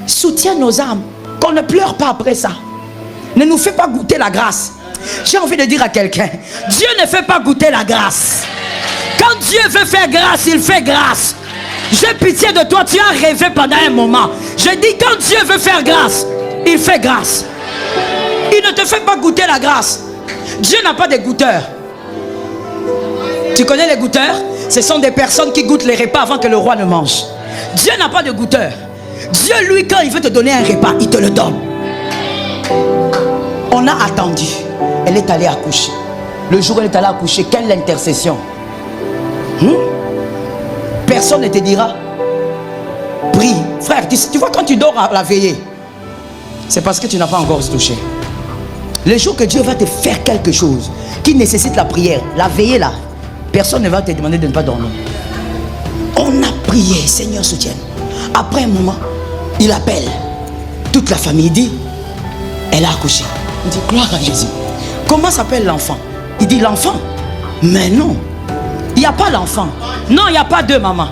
soutiens nos âmes. Qu'on ne pleure pas après ça. Ne nous fais pas goûter la grâce. J'ai envie de dire à quelqu'un, Dieu ne fait pas goûter la grâce. Quand Dieu veut faire grâce, il fait grâce. J'ai pitié de toi, tu as rêvé pendant un moment. Je dis, quand Dieu veut faire grâce, il fait grâce. Il ne te fait pas goûter la grâce. Dieu n'a pas de goûteurs. Tu connais les goûteurs? Ce sont des personnes qui goûtent les repas avant que le roi ne mange. Dieu n'a pas de goûteurs. Dieu, lui, quand il veut te donner un repas, il te le donne. On a attendu. Elle est allée accoucher. Le jour où elle est allée accoucher, quelle intercession. Personne ne te dira, prie. Frère, tu vois, quand tu dors à la veillée, c'est parce que tu n'as pas encore se touché. Le jour que Dieu va te faire quelque chose qui nécessite la prière, la veillée là, personne ne va te demander de ne pas dormir. On a prié, Seigneur soutienne. Après un moment, il appelle toute la famille. Il dit, elle a accouché. Il dit, gloire à Jésus. Comment s'appelle l'enfant? Il dit, l'enfant? Mais non, il n'y a pas l'enfant. Non, il n'y a pas deux, maman.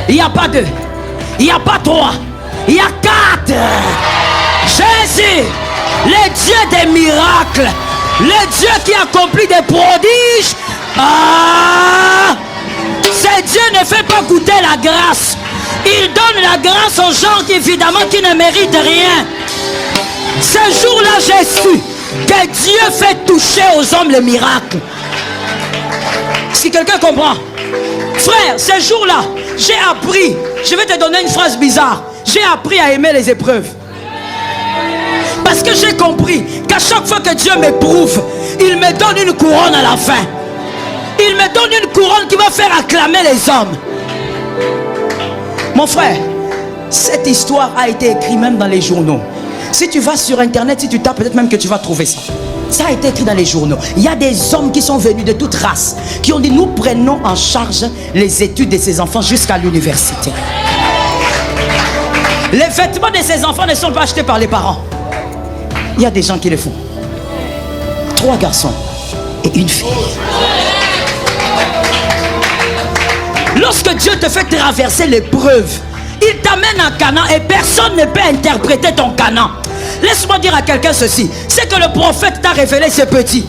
Il n'y a pas deux. Il n'y a pas trois. Il y a 4. Jésus, le Dieu des miracles, le Dieu qui accomplit des prodiges. Ce Dieu ne fait pas goûter la grâce. Il donne la grâce aux gens qui, évidemment, qui ne méritent rien. Ce jour-là, j'ai su que Dieu fait toucher aux hommes le miracle. Si quelqu'un comprend, frère, ce jour-là, j'ai appris. Je vais te donner une phrase bizarre. J'ai appris à aimer les épreuves. Parce que j'ai compris qu'à chaque fois que Dieu m'éprouve, il me donne une couronne à la fin. Il me donne une couronne qui va faire acclamer les hommes. Mon frère, cette histoire a été écrite même dans les journaux. Si tu vas sur internet, si tu tapes, peut-être même que tu vas trouver ça. Ça a été écrit dans les journaux. Il y a des hommes qui sont venus de toute race, qui ont dit, nous prenons en charge les études de ces enfants jusqu'à l'université. Les vêtements de ces enfants ne sont pas achetés par les parents. Il y a des gens qui le font. 3 garçons et une fille. Lorsque Dieu te fait traverser l'épreuve, il t'amène en Canaan et personne ne peut interpréter ton Canaan. Laisse-moi dire à quelqu'un ceci. C'est que le prophète t'a révélé, c'est petit.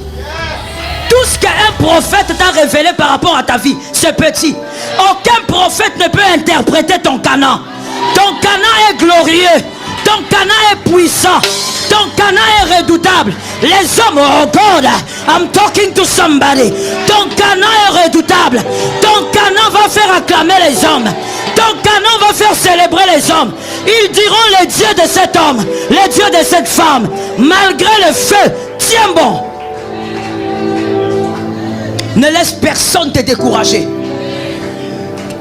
Tout ce qu'un prophète t'a révélé par rapport à ta vie, c'est petit. Aucun prophète ne peut interpréter ton Canaan. Ton Canaan est glorieux. Ton Canaan est puissant. Ton Canaan est redoutable. Les hommes, oh God, I'm talking to somebody. Ton Canaan est redoutable. Ton Canaan va faire acclamer les hommes. Ton Canaan va faire célébrer les hommes. Ils diront le Dieu de cet homme, le Dieu de cette femme. Malgré le feu, tiens bon. Ne laisse personne te décourager.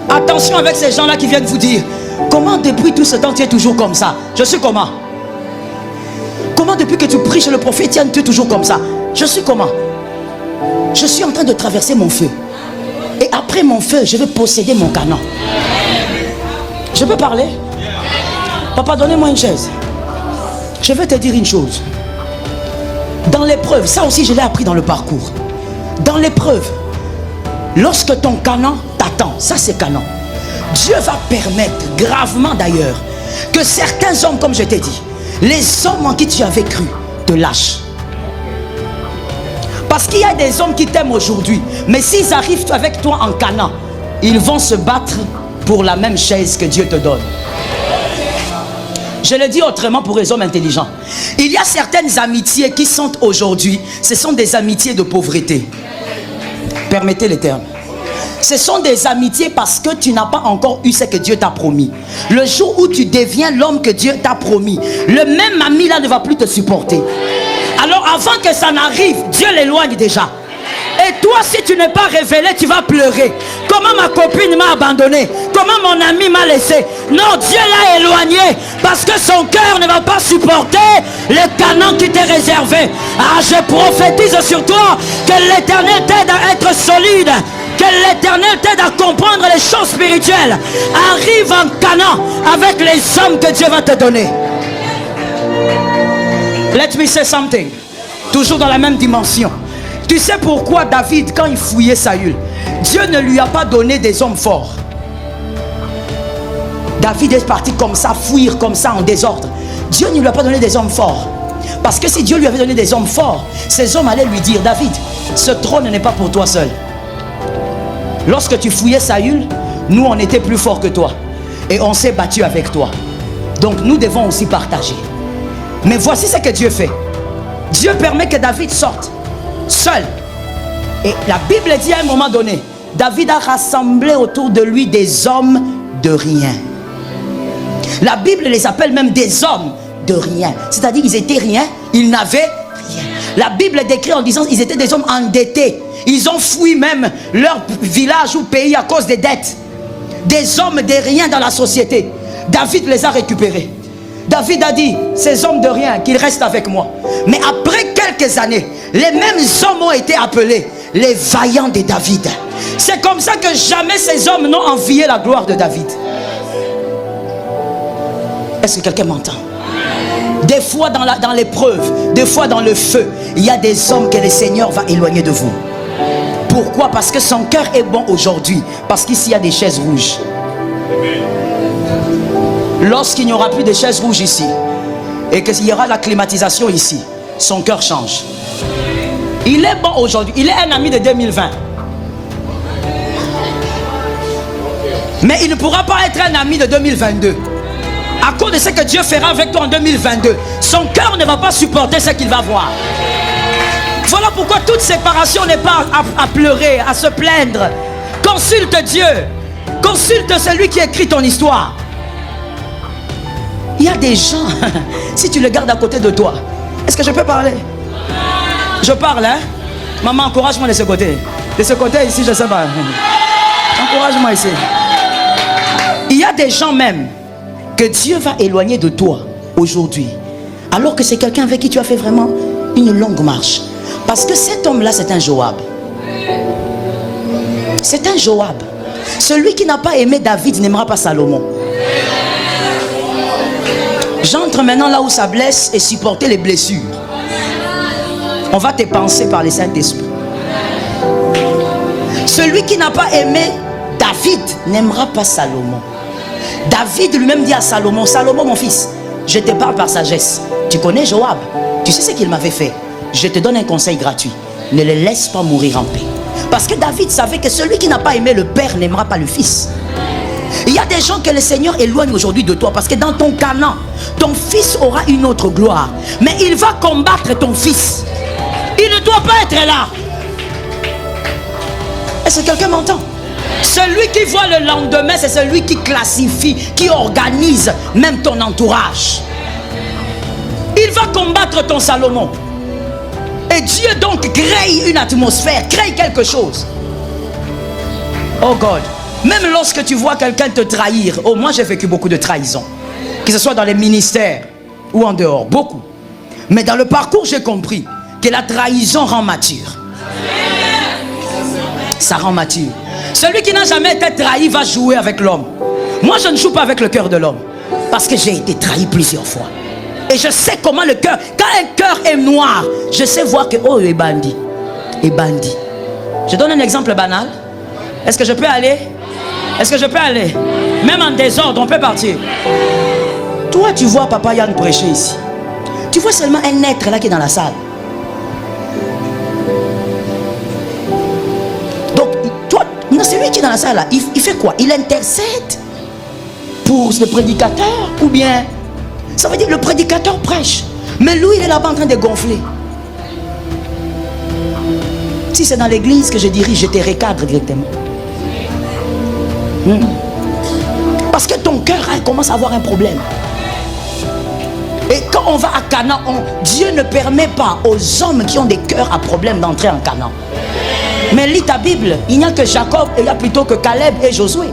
Attention avec ces gens-là qui viennent vous dire, comment depuis tout ce temps tu es toujours comme ça? Je suis comment? Comment depuis que tu pries chez le prophète, tu es toujours comme ça? Je suis comment? Je suis en train de traverser mon feu. Et après mon feu, je vais posséder mon Canaan. Je peux parler? Papa, donnez-moi une chaise. Je vais te dire une chose. Dans l'épreuve, ça aussi je l'ai appris dans le parcours. Dans l'épreuve, lorsque ton Canaan t'attend, ça c'est Canaan. Dieu va permettre, gravement d'ailleurs, que certains hommes, comme je t'ai dit, les hommes en qui tu avais cru, te lâchent. Parce qu'il y a des hommes qui t'aiment aujourd'hui, mais s'ils arrivent avec toi en Canaan, ils vont se battre pour la même chaise que Dieu te donne. Je le dis autrement pour les hommes intelligents. Il y a certaines amitiés qui sont aujourd'hui, ce sont des amitiés de pauvreté. Permettez les termes. Ce sont des amitiés parce que tu n'as pas encore eu ce que Dieu t'a promis. Le jour où tu deviens l'homme que Dieu t'a promis, le même ami là ne va plus te supporter. Alors avant que ça n'arrive, Dieu l'éloigne déjà. Et toi, si tu n'es pas révélé, tu vas pleurer. Comment ma copine m'a abandonné? Comment mon ami m'a laissé? Non, Dieu l'a éloigné parce que son cœur ne va pas supporter le canon qui t'est réservé. Ah, je prophétise sur toi que l'Éternel t'aide à être solide, que l'Éternel t'aide à comprendre les choses spirituelles. Arrive en Canaan avec les hommes que Dieu va te donner. Let me say something. Toujours dans la même dimension. Tu sais pourquoi David, quand il fouillait Saül, Dieu ne lui a pas donné des hommes forts. David est parti comme ça, fouiller comme ça en désordre. Dieu ne lui a pas donné des hommes forts. Parce que si Dieu lui avait donné des hommes forts, ces hommes allaient lui dire, David, ce trône n'est pas pour toi seul. Lorsque tu fouillais Saül, nous on était plus forts que toi. Et on s'est battu avec toi. Donc nous devons aussi partager. Mais voici ce que Dieu fait. Dieu permet que David sorte seul. Et la Bible dit à un moment donné, David a rassemblé autour de lui des hommes de rien. La Bible les appelle même des hommes de rien. C'est-à-dire qu'ils étaient rien, ils n'avaient rien. La Bible décrit en disant qu'ils étaient des hommes endettés. Ils ont fui même leur village ou pays à cause des dettes. Des hommes de rien dans la société. David les a récupérés. David a dit, ces hommes de rien, qu'ils restent avec moi. Mais après quelques années, les mêmes hommes ont été appelés les vaillants de David. C'est comme ça que jamais ces hommes n'ont envié la gloire de David. Est-ce que quelqu'un m'entend? Des fois dans l'épreuve, des fois dans le feu, il y a des hommes que le Seigneur va éloigner de vous. Pourquoi? Parce que son cœur est bon aujourd'hui. Parce qu'ici il y a des chaises rouges. Lorsqu'il n'y aura plus de chaises rouges ici et qu'il y aura la climatisation ici, son cœur change. Il est bon aujourd'hui. Il est un ami de 2020. Mais il ne pourra pas être un ami de 2022. À cause de ce que Dieu fera avec toi en 2022, son cœur ne va pas supporter ce qu'il va voir. Voilà pourquoi toute séparation n'est pas à pleurer, à se plaindre. Consulte Dieu. Consulte celui qui écrit ton histoire. Il y a des gens, si tu les gardes à côté de toi, est-ce que je peux parler? Je parle, hein? Maman, encourage-moi de ce côté. De ce côté ici, je ne sais pas. Encourage-moi ici. Il y a des gens même que Dieu va éloigner de toi aujourd'hui, alors que c'est quelqu'un avec qui tu as fait vraiment une longue marche. Parce que cet homme-là, c'est un Joab. C'est un Joab. Celui qui n'a pas aimé David n'aimera pas Salomon. J'entre maintenant là où ça blesse et supporter les blessures. On va te penser par le Saint-Esprit. Celui qui n'a pas aimé David n'aimera pas Salomon. David lui-même dit à Salomon, Salomon mon fils, je te parle par sagesse. Tu connais Joab? Tu sais ce qu'il m'avait fait? Je te donne un conseil gratuit. Ne le laisse pas mourir en paix. Parce que David savait que celui qui n'a pas aimé le père n'aimera pas le fils. Il y a des gens que le Seigneur éloigne aujourd'hui de toi parce que dans ton Canaan, ton fils aura une autre gloire. Mais il va combattre ton fils. Il ne doit pas être là. Est-ce que quelqu'un m'entend? Celui qui voit le lendemain, c'est celui qui classifie, qui organise même ton entourage. Il va combattre ton Salomon. Et Dieu donc crée une atmosphère, crée quelque chose. Oh God. Même lorsque tu vois quelqu'un te trahir, oh moi j'ai vécu beaucoup de trahisons, que ce soit dans les ministères ou en dehors, beaucoup. Mais dans le parcours j'ai compris que la trahison rend mature. Ça rend mature. Celui qui n'a jamais été trahi va jouer avec l'homme. Moi je ne joue pas avec le cœur de l'homme, parce que j'ai été trahi plusieurs fois. Et je sais comment le cœur, quand un cœur est noir, je sais voir que oh il est bandit. Il est bandit. Je donne un exemple banal. Est-ce que je peux aller? Est-ce que je peux aller? Même en désordre, on peut partir. Toi, tu vois Papa Yann prêcher ici. Tu vois seulement un être là qui est dans la salle. Donc, toi, non, c'est lui tu es dans la salle là, il fait quoi? Il intercède pour le prédicateur ou bien... Ça veut dire le prédicateur prêche, mais lui il est là-bas en train de gonfler. Si c'est dans l'église que je dirige, je te recadre directement. Parce que ton cœur commence à avoir un problème. Et quand on va à Canaan, Dieu ne permet pas aux hommes qui ont des cœurs à problème d'entrer en Canaan. Mais lis ta Bible, il n'y a que Jacob, et il y a plutôt que Caleb et Josué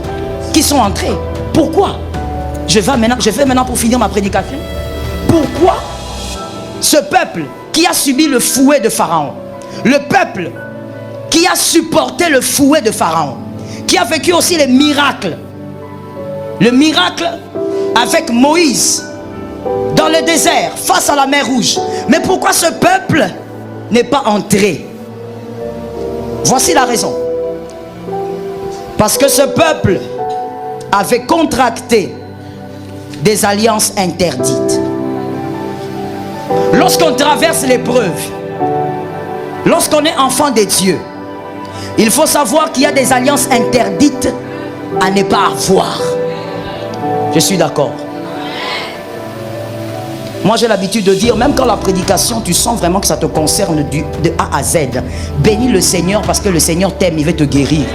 qui sont entrés. Pourquoi? Je vais maintenant pour finir ma prédication. Pourquoi ce peuple qui a subi le fouet de Pharaon, le peuple qui a supporté le fouet de Pharaon, qui a vécu aussi les miracles, le miracle avec Moïse dans le désert face à la mer Rouge, mais pourquoi ce peuple n'est pas entré? Voici la raison. Parce que ce peuple avait contracté des alliances interdites. Lorsqu'on traverse l'épreuve, lorsqu'on est enfant de Dieu, il faut savoir qu'il y a des alliances interdites à ne pas avoir. Je suis d'accord. Moi j'ai l'habitude de dire, même quand la prédication, tu sens vraiment que ça te concerne de A à Z. Bénis le Seigneur parce que le Seigneur t'aime, il veut te guérir.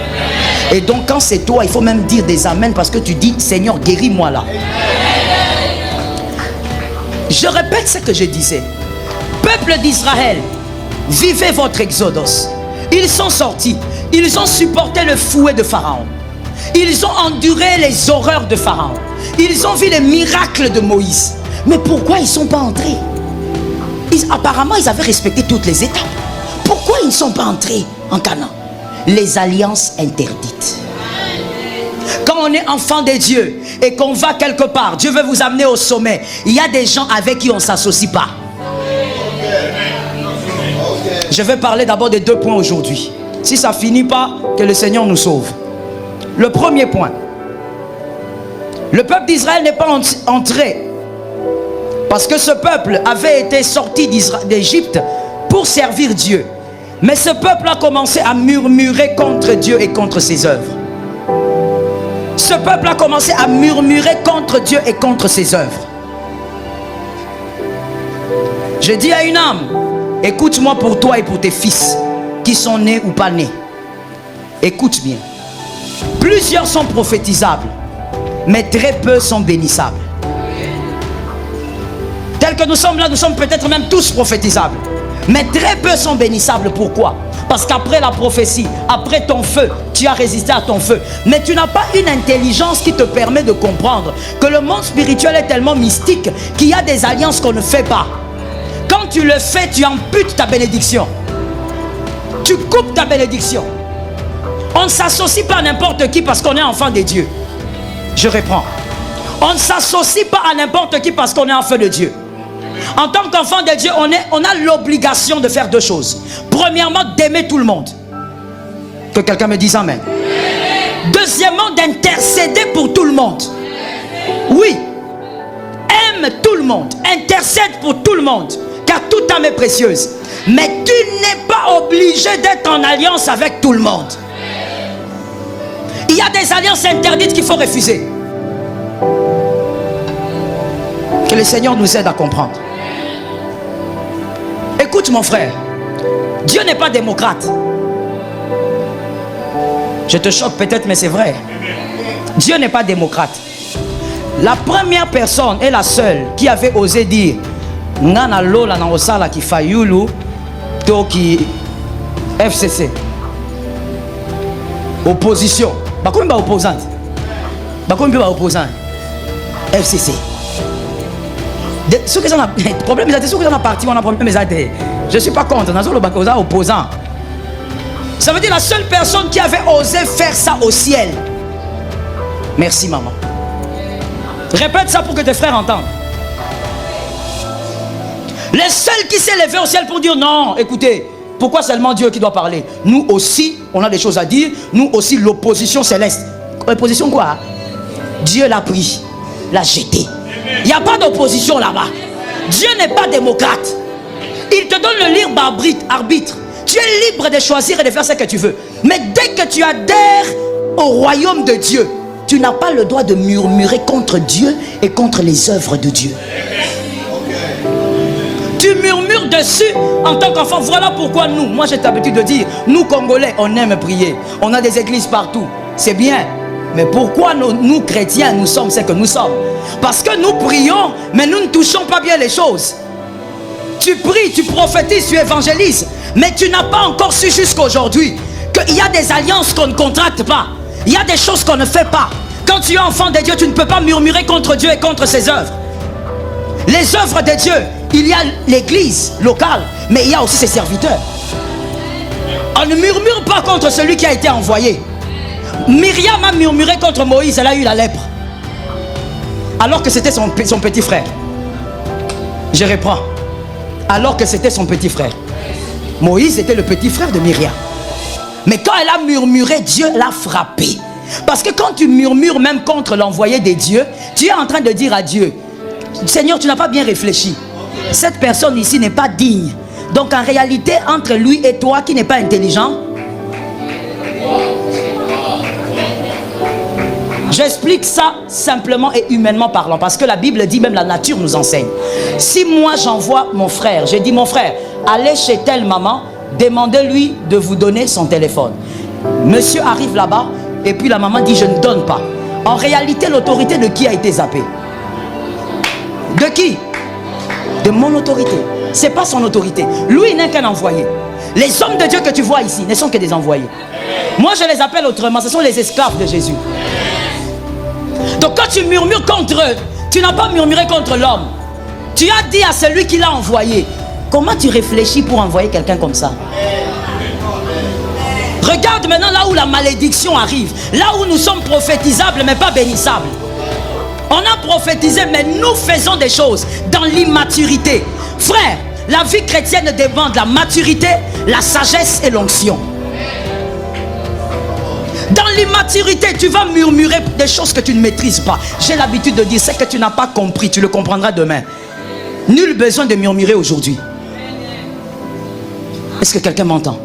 Et donc quand c'est toi, il faut même dire des amens parce que tu dis, Seigneur guéris-moi là. Je répète ce que je disais. Peuple d'Israël, vivez votre exodus. Ils sont sortis, ils ont supporté le fouet de Pharaon. Ils ont enduré les horreurs de Pharaon. Ils ont vu les miracles de Moïse. Mais pourquoi ils ne sont pas entrés? Apparemment, ils avaient respecté toutes les étapes. Pourquoi ils ne sont pas entrés en Canaan? Les alliances interdites. Quand on est enfant de Dieu et qu'on va quelque part, Dieu veut vous amener au sommet. Il y a des gens avec qui on ne s'associe pas. Je vais parler d'abord de 2 points aujourd'hui. Si ça ne finit pas, que le Seigneur nous sauve. Le premier point. Le peuple d'Israël n'est pas entré parce que ce peuple avait été sorti d'Égypte pour servir Dieu. Mais ce peuple a commencé à murmurer contre Dieu et contre ses œuvres. Ce peuple a commencé à murmurer contre Dieu et contre ses œuvres. Je dis à une âme, écoute-moi pour toi et pour tes fils qui sont nés ou pas nés. Écoute bien. Plusieurs sont prophétisables, mais très peu sont bénissables. Tels que nous sommes là, nous sommes peut-être même tous prophétisables, mais très peu sont bénissables. Pourquoi? Parce qu'après la prophétie, après ton feu, tu as résisté à ton feu. Mais tu n'as pas une intelligence qui te permet de comprendre que le monde spirituel est tellement mystique qu'il y a des alliances qu'on ne fait pas. Quand tu le fais, tu amputes ta bénédiction. Tu coupes ta bénédiction. On ne s'associe pas à n'importe qui parce qu'on est enfant de Dieu. Je reprends. On ne s'associe pas à n'importe qui parce qu'on est enfant de Dieu. En tant qu'enfant de Dieu, on a l'obligation de faire 2 choses. Premièrement, d'aimer tout le monde. Que quelqu'un me dise amen. Deuxièmement, d'intercéder pour tout le monde. Oui. Aime tout le monde. Intercède pour tout le monde. Car toute âme est précieuse. Mais tu n'es pas obligé d'être en alliance avec tout le monde. Il y a des alliances interdites qu'il faut refuser. Que le Seigneur nous aide à comprendre. Écoute mon frère, Dieu n'est pas démocrate. Je te choque peut-être, mais c'est vrai. Dieu n'est pas démocrate. La première personne et la seule qui avait osé dire Nana Lola na osala ki fayulu toki FCC. Opposition. Bakomi ba opposante. Bakomi ba opposant. FCC. Ceux qui sont problème, ceux qui sont partis, on a problème. Je ne suis pas contre. Nous sommes opposants. Ça veut dire la seule personne qui avait osé faire ça au ciel. Merci maman. Répète ça pour que tes frères entendent. Le seul qui s'est levé au ciel pour dire non, écoutez, pourquoi seulement Dieu qui doit parler? Nous aussi, on a des choses à dire. Nous aussi, l'opposition céleste. Opposition quoi? Dieu l'a pris, l'a jeté. Il n'y a pas d'opposition là-bas. Dieu n'est pas démocrate. Il te donne le libre arbitre. Tu es libre de choisir et de faire ce que tu veux. Mais dès que tu adhères au royaume de Dieu, tu n'as pas le droit de murmurer contre Dieu et contre les œuvres de Dieu. Tu murmures dessus en tant qu'enfant. Voilà pourquoi nous, moi j'ai l'habitude de dire, nous Congolais, on aime prier. On a des églises partout. C'est bien. Mais pourquoi nous chrétiens, nous sommes ce que nous sommes? Parce que nous prions, mais nous ne touchons pas bien les choses. Tu pries, tu prophétises, tu évangélises, mais tu n'as pas encore su jusqu'aujourd'hui qu'il y a des alliances qu'on ne contracte pas. Il y a des choses qu'on ne fait pas. Quand tu es enfant de Dieu, tu ne peux pas murmurer contre Dieu et contre ses œuvres. Les œuvres de Dieu, il y a l'église locale, mais il y a aussi ses serviteurs. On ne murmure pas contre celui qui a été envoyé. Myriam a murmuré contre Moïse, elle a eu la lèpre. Alors que c'était son petit frère. Je reprends. Alors que c'était son petit frère. Moïse était le petit frère de Myriam. Mais quand elle a murmuré, Dieu l'a frappé. Parce que quand tu murmures même contre l'envoyé de Dieu, tu es en train de dire à Dieu, Seigneur, tu n'as pas bien réfléchi. Cette personne ici n'est pas digne. Donc en réalité, entre lui et toi qui n'est pas intelligent, j'explique ça simplement et humainement parlant. Parce que la Bible dit, même la nature nous enseigne. Si moi j'envoie mon frère, j'ai dit mon frère, allez chez telle maman, demandez-lui de vous donner son téléphone. Monsieur arrive là-bas et puis la maman dit je ne donne pas. En réalité, l'autorité de qui a été zappée? De qui? De mon autorité. C'est pas son autorité. Lui n'est qu'un envoyé. Les hommes de Dieu que tu vois ici ne sont que des envoyés. Moi je les appelle autrement, ce sont les esclaves de Jésus. Donc quand tu murmures contre eux, tu n'as pas murmuré contre l'homme. Tu as dit à celui qui l'a envoyé. Comment tu réfléchis pour envoyer quelqu'un comme ça? Regarde maintenant là où la malédiction arrive. Là où nous sommes prophétisables mais pas bénissables. On a prophétisé mais nous faisons des choses dans l'immaturité. Frère, la vie chrétienne demande la maturité, la sagesse et l'onction. Dans l'immaturité, tu vas murmurer des choses que tu ne maîtrises pas. J'ai l'habitude de dire, ce que tu n'as pas compris, tu le comprendras demain. Nul besoin de murmurer aujourd'hui. Est-ce que quelqu'un m'entend?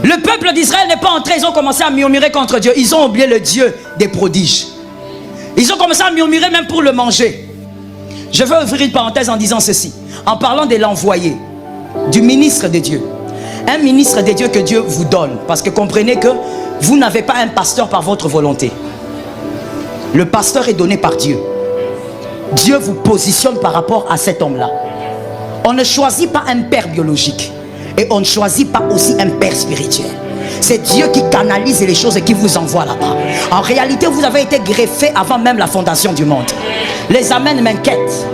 Le peuple d'Israël n'est pas entré, ils ont commencé à murmurer contre Dieu. Ils ont oublié le Dieu des prodiges. Ils ont commencé à murmurer même pour le manger. Je vais ouvrir une parenthèse en disant ceci. En parlant de l'envoyé, du ministre de Dieu. Un ministre de Dieu que Dieu vous donne. Parce que comprenez que vous n'avez pas un pasteur par votre volonté. Le pasteur est donné par Dieu. Dieu vous positionne par rapport à cet homme-là. On ne choisit pas un père biologique. Et on ne choisit pas aussi un père spirituel. C'est Dieu qui canalise les choses et qui vous envoie là-bas. En réalité, vous avez été greffé avant même la fondation du monde. Les amens m'inquiètent.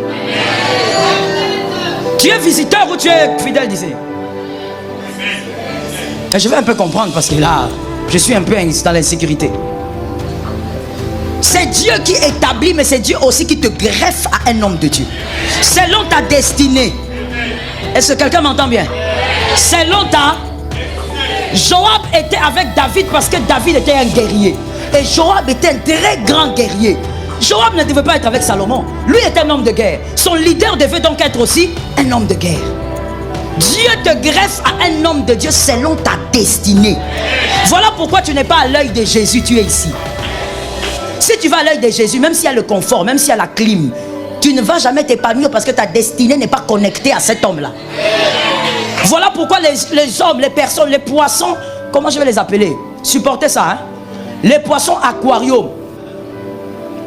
Tu es visiteur ou tu es fidèle d'ici? Je vais un peu comprendre parce que là, je suis un peu dans l'insécurité. C'est Dieu qui établit, mais c'est Dieu aussi qui te greffe à un homme de Dieu. Selon ta destinée. Est-ce que quelqu'un m'entend bien? Selon ta... Joab était avec David parce que David était un guerrier. Et Joab était un très grand guerrier. Joab ne devait pas être avec Salomon. Lui était un homme de guerre. Son leader devait donc être aussi un homme de guerre. Dieu te greffe à un homme de Dieu selon ta destinée. Voilà pourquoi tu n'es pas à l'œil de Jésus, tu es ici. Si tu vas à l'œil de Jésus, même s'il y a le confort, même s'il y a la clim, tu ne vas jamais t'épanouir parce que ta destinée n'est pas connectée à cet homme-là. Voilà pourquoi les hommes, les personnes, les poissons, comment je vais les appeler? Supportez ça, hein? Les poissons aquarium.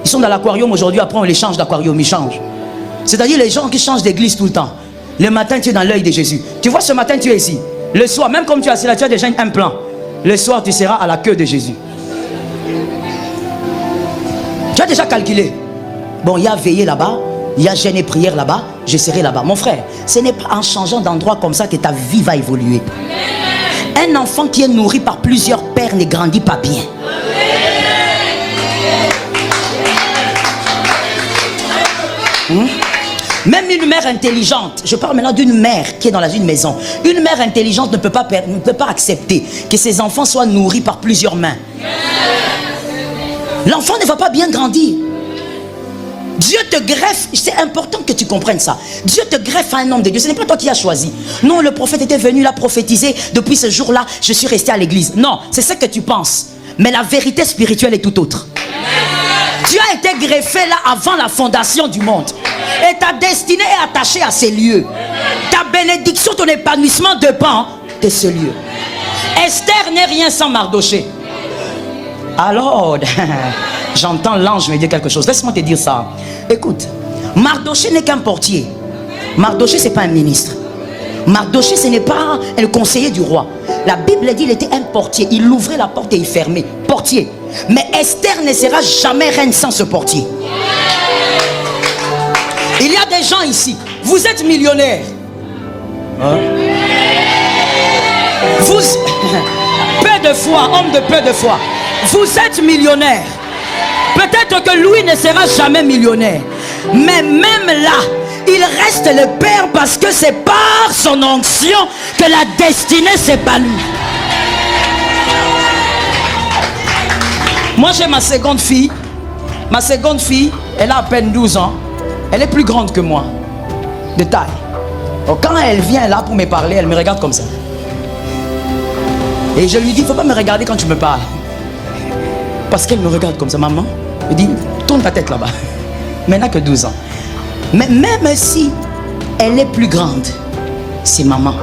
Ils sont dans l'aquarium aujourd'hui, après on les change d'aquarium, ils changent. C'est-à-dire les gens qui changent d'église tout le temps. Le matin, tu es dans l'œil de Jésus. Tu vois, ce matin, tu es ici. Le soir, même comme tu es assis là, tu as déjà un plan. Le soir, tu seras à la queue de Jésus. Tu as déjà calculé. Bon, il y a veillé là-bas, il y a jeûne et prière là-bas, je serai là-bas. Mon frère, ce n'est pas en changeant d'endroit comme ça que ta vie va évoluer. Un enfant qui est nourri par plusieurs pères ne grandit pas bien. Même une mère intelligente, je parle maintenant d'une mère qui est dans une maison. Une mère intelligente ne peut pas accepter que ses enfants soient nourris par plusieurs mains. L'enfant ne va pas bien grandir. Dieu te greffe, c'est important que tu comprennes ça. Dieu te greffe à un homme de Dieu. Ce n'est pas toi qui as choisi. Non, le prophète était venu là prophétiser. Depuis ce jour-là, je suis resté à l'église. Non, c'est ce que tu penses. Mais la vérité spirituelle est tout autre. Tu as été greffé là avant la fondation du monde. Et ta destinée est attachée à ces lieux. Ta bénédiction, ton épanouissement dépend de ce lieu. Esther n'est rien sans Mardoché. Alors, j'entends l'ange me dire quelque chose. Laisse-moi te dire ça. Écoute, Mardoché n'est qu'un portier. Mardoché, ce n'est pas un ministre. Mardoché, ce n'est pas un conseiller du roi. La Bible dit qu'il était un portier. Il ouvrait la porte et il fermait. Portier. Mais Esther ne sera jamais reine sans ce portier. Il y a des gens ici. Vous êtes millionnaires. Hein? Vous, peu de foi, homme de peu de foi. Vous êtes millionnaire. Peut-être que Louis ne sera jamais millionnaire. Mais même là, il reste le père parce que c'est par son onction que la destinée s'épanouit. Moi j'ai ma seconde fille. Ma seconde fille, elle a à peine 12 ans. Elle est plus grande que moi, de taille. Donc quand elle vient là pour me parler, elle me regarde comme ça. Et je lui dis, il ne faut pas me regarder quand tu me parles. Parce qu'elle me regarde comme ça, maman. Je dis, tourne ta tête là-bas. Maintenant que 12 ans. Mais même si elle est plus grande, c'est maman.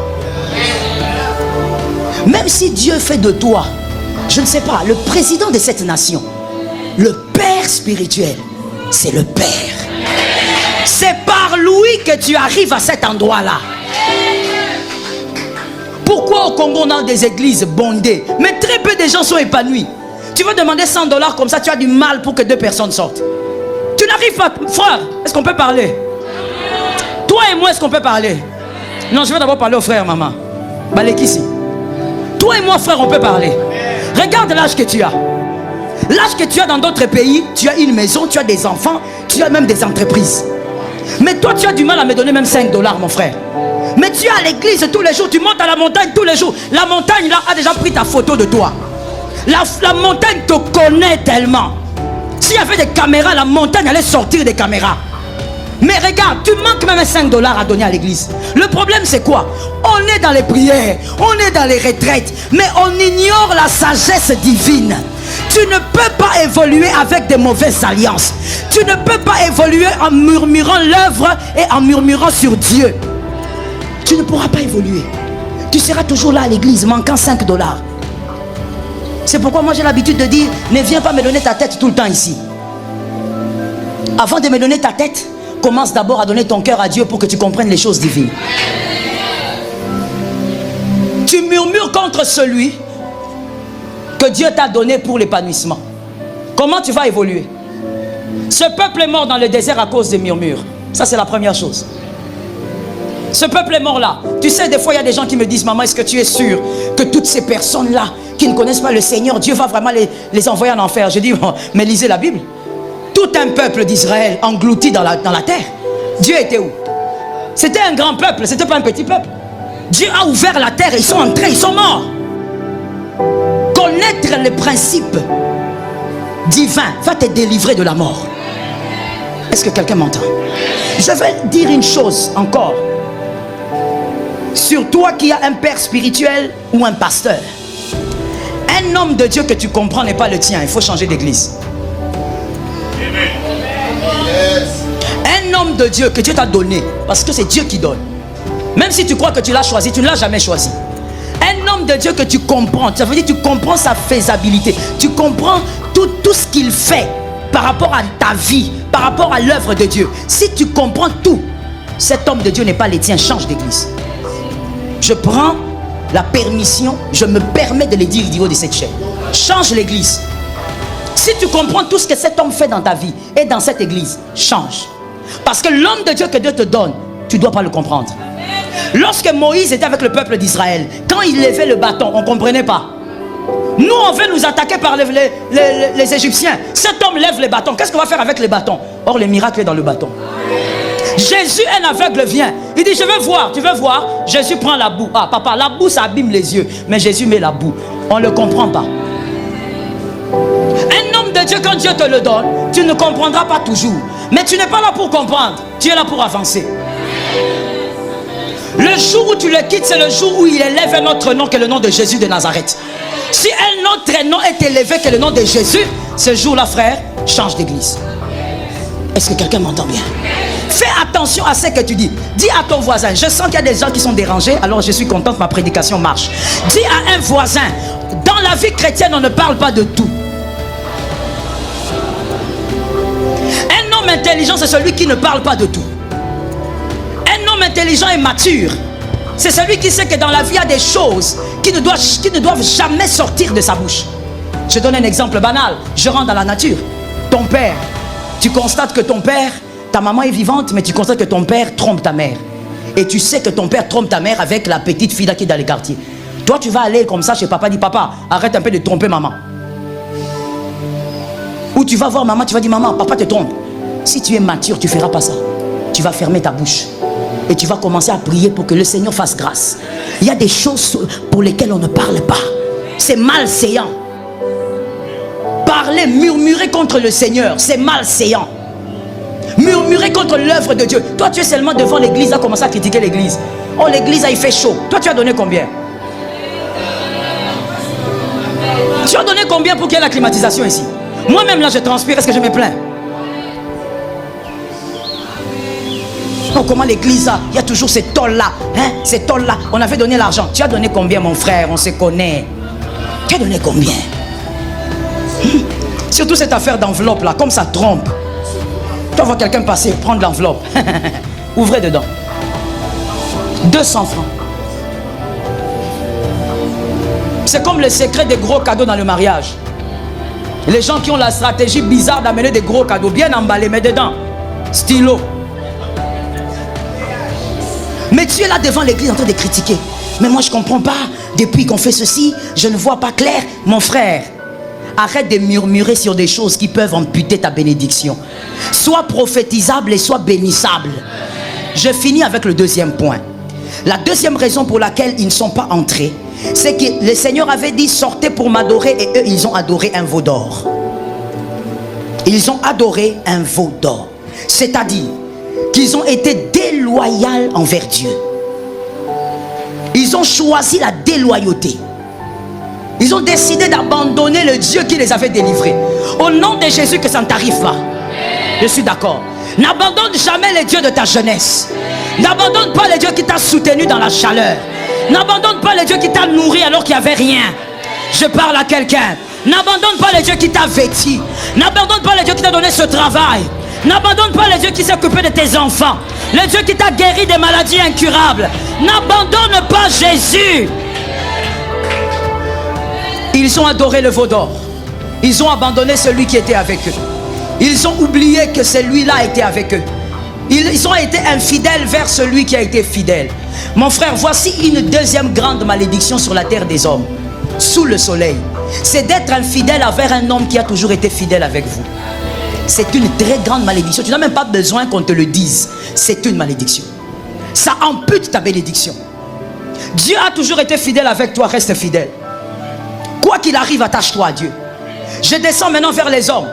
Même si Dieu fait de toi, je ne sais pas, le président de cette nation, le père spirituel, c'est le père. C'est par lui que tu arrives à cet endroit-là. Pourquoi au Congo on a des églises bondées, mais très peu de gens sont épanouis? Tu veux demander $100 comme ça, tu as du mal pour que 2 personnes sortent. Tu n'arrives pas, frère, est-ce qu'on peut parler? Toi et moi, est-ce qu'on peut parler? Non, je vais d'abord parler au frère, maman. Balekisi. Toi et moi, frère, on peut parler. Regarde l'âge que tu as. L'âge que tu as dans d'autres pays, tu as une maison, tu as des enfants, tu as même des entreprises. Mais toi, tu as du mal à me donner même $5, mon frère. Mais tu es à l'église tous les jours, tu montes à la montagne tous les jours. La montagne là a déjà pris ta photo de toi. La montagne te connaît tellement. S'il y avait des caméras, la montagne allait sortir des caméras. Mais regarde, tu manques même $5 à donner à l'église. Le problème c'est quoi? On est dans les prières, on est dans les retraites, mais on ignore la sagesse divine. Tu ne peux pas évoluer avec des mauvaises alliances. Tu ne peux pas évoluer en murmurant l'œuvre et en murmurant sur Dieu. Tu ne pourras pas évoluer. Tu seras toujours là à l'église manquant $5. C'est pourquoi moi j'ai l'habitude de dire, ne viens pas me donner ta tête tout le temps ici. Avant de me donner ta tête, commence d'abord à donner ton cœur à Dieu pour que tu comprennes les choses divines. Tu murmures contre celui que Dieu t'a donné pour l'épanouissement. Comment tu vas évoluer? Ce peuple est mort dans le désert à cause des murmures. Ça c'est la première chose. Ce peuple est mort là. Tu sais, des fois il y a des gens qui me disent, maman, est-ce que tu es sûr que toutes ces personnes là qui ne connaissent pas le Seigneur, Dieu va vraiment les envoyer en enfer? Je dis, bon, mais lisez la Bible. Tout un peuple d'Israël englouti dans la terre. Dieu était où? C'était un grand peuple, c'était pas un petit peuple. Dieu a ouvert la terre et ils sont entrés, ils sont morts. Connaître les principes divins va te délivrer de la mort. Est-ce que quelqu'un m'entend? Je vais dire une chose encore. Sur toi qui as un père spirituel ou un pasteur, un homme de Dieu que tu comprends n'est pas le tien. Il faut changer d'église. Un homme de Dieu que Dieu t'a donné, parce que c'est Dieu qui donne. Même si tu crois que tu l'as choisi, tu ne l'as jamais choisi. Un homme de Dieu que tu comprends, ça veut dire que tu comprends sa faisabilité. Tu comprends tout ce qu'il fait par rapport à ta vie, par rapport à l'œuvre de Dieu. Si tu comprends tout, cet homme de Dieu n'est pas le tien. Change d'église. Je prends la permission, je me permets de le dire au niveau de cette chaîne. Change l'église. Si tu comprends tout ce que cet homme fait dans ta vie et dans cette église, change. Parce que l'homme de Dieu que Dieu te donne, tu ne dois pas le comprendre. Lorsque Moïse était avec le peuple d'Israël, quand il levait le bâton, on ne comprenait pas. Nous, on veut nous attaquer par les Égyptiens. Cet homme lève les bâtons. Qu'est-ce qu'on va faire avec les bâtons? Or, le miracle est dans le bâton. Jésus, un aveugle, vient. Il dit, je veux voir. Tu veux voir? Jésus prend la boue. Ah, papa, la boue, ça abîme les yeux. Mais Jésus met la boue. On ne le comprend pas. Un homme de Dieu, quand Dieu te le donne, tu ne comprendras pas toujours. Mais tu n'es pas là pour comprendre. Tu es là pour avancer. Le jour où tu le quittes, c'est le jour où il élève un autre nom que le nom de Jésus de Nazareth. Si un autre nom est élevé que le nom de Jésus, ce jour-là, frère, change d'église. Est-ce que quelqu'un m'entend bien? Fais attention à ce que tu dis. Dis à ton voisin, je sens qu'il y a des gens qui sont dérangés, alors je suis content que ma prédication marche. Dis à un voisin, dans la vie chrétienne, on ne parle pas de tout. Un homme intelligent, c'est celui qui ne parle pas de tout. Un homme intelligent et mature, c'est celui qui sait que dans la vie, il y a des choses qui ne doivent jamais sortir de sa bouche. Je donne un exemple banal. Je rentre dans la nature. Ton père, tu constates que ton père, ta maman est vivante, mais tu constates que ton père trompe ta mère. Et tu sais que ton père trompe ta mère avec la petite fille là qui est dans les quartiers. Toi, tu vas aller comme ça chez papa, dis papa, arrête un peu de tromper maman. Ou tu vas voir maman, tu vas dire maman, papa te trompe. Si tu es mature, tu ne feras pas ça. Tu vas fermer ta bouche. Et tu vas commencer à prier pour que le Seigneur fasse grâce. Il y a des choses pour lesquelles on ne parle pas. C'est malséant. Parler, murmurer contre le Seigneur, c'est malséant. Murmurer contre l'œuvre de Dieu. Toi, tu es seulement devant l'église à commencer à critiquer l'église. Oh, l'église, il fait chaud. Toi, tu as donné combien? Tu as donné combien pour qu'il y ait la climatisation ici? Moi-même, là, je transpire. Est-ce que je me plains? Oh, comment l'église, il y a toujours ces tolls-là. Hein? Ces tolls-là. On avait donné l'argent. Tu as donné combien, mon frère? On se connaît. Tu as donné combien? Surtout cette affaire d'enveloppe-là, comme ça trompe. Tu vas voir quelqu'un passer, prendre l'enveloppe. Ouvrez dedans. 200 francs. C'est comme le secret des gros cadeaux dans le mariage. Les gens qui ont la stratégie bizarre d'amener des gros cadeaux, bien emballés, mais dedans, stylo. Mais tu es là devant l'église en train de critiquer. Mais moi je ne comprends pas. Depuis qu'on fait ceci, je ne vois pas clair. Mon frère, arrête de murmurer sur des choses qui peuvent amputer ta bénédiction. Sois prophétisable et sois bénissable. Je finis avec le deuxième point. La deuxième raison pour laquelle ils ne sont pas entrés, c'est que le Seigneur avait dit sortez pour m'adorer, et eux ils ont adoré un veau d'or. Ils ont adoré un veau d'or. C'est-à-dire qu'ils ont été déloyaux envers Dieu. Ils ont choisi la déloyauté. Ils ont décidé d'abandonner le Dieu qui les avait délivrés. Au nom de Jésus, que ça ne t'arrive pas. Je suis d'accord. N'abandonne jamais le Dieu de ta jeunesse. N'abandonne pas le Dieu qui t'a soutenu dans la chaleur. N'abandonne pas le Dieu qui t'a nourri alors qu'il n'y avait rien. Je parle à quelqu'un. N'abandonne pas le Dieu qui t'a vêtu. N'abandonne pas le Dieu qui t'a donné ce travail. N'abandonne pas le Dieu qui s'est occupé de tes enfants. Le Dieu qui t'a guéri des maladies incurables. N'abandonne pas Jésus. Ils ont adoré le veau d'or. Ils ont abandonné celui qui était avec eux. Ils ont oublié que celui-là était avec eux. Ils ont été infidèles vers celui qui a été fidèle. Mon frère, voici une deuxième grande malédiction sur la terre des hommes, sous le soleil. C'est d'être infidèle envers un homme qui a toujours été fidèle avec vous. C'est une très grande malédiction. Tu n'as même pas besoin qu'on te le dise. C'est une malédiction. Ça ampute ta bénédiction. Dieu a toujours été fidèle avec toi, reste fidèle. Quoi qu'il arrive, attache-toi à Dieu. Je descends maintenant vers les hommes.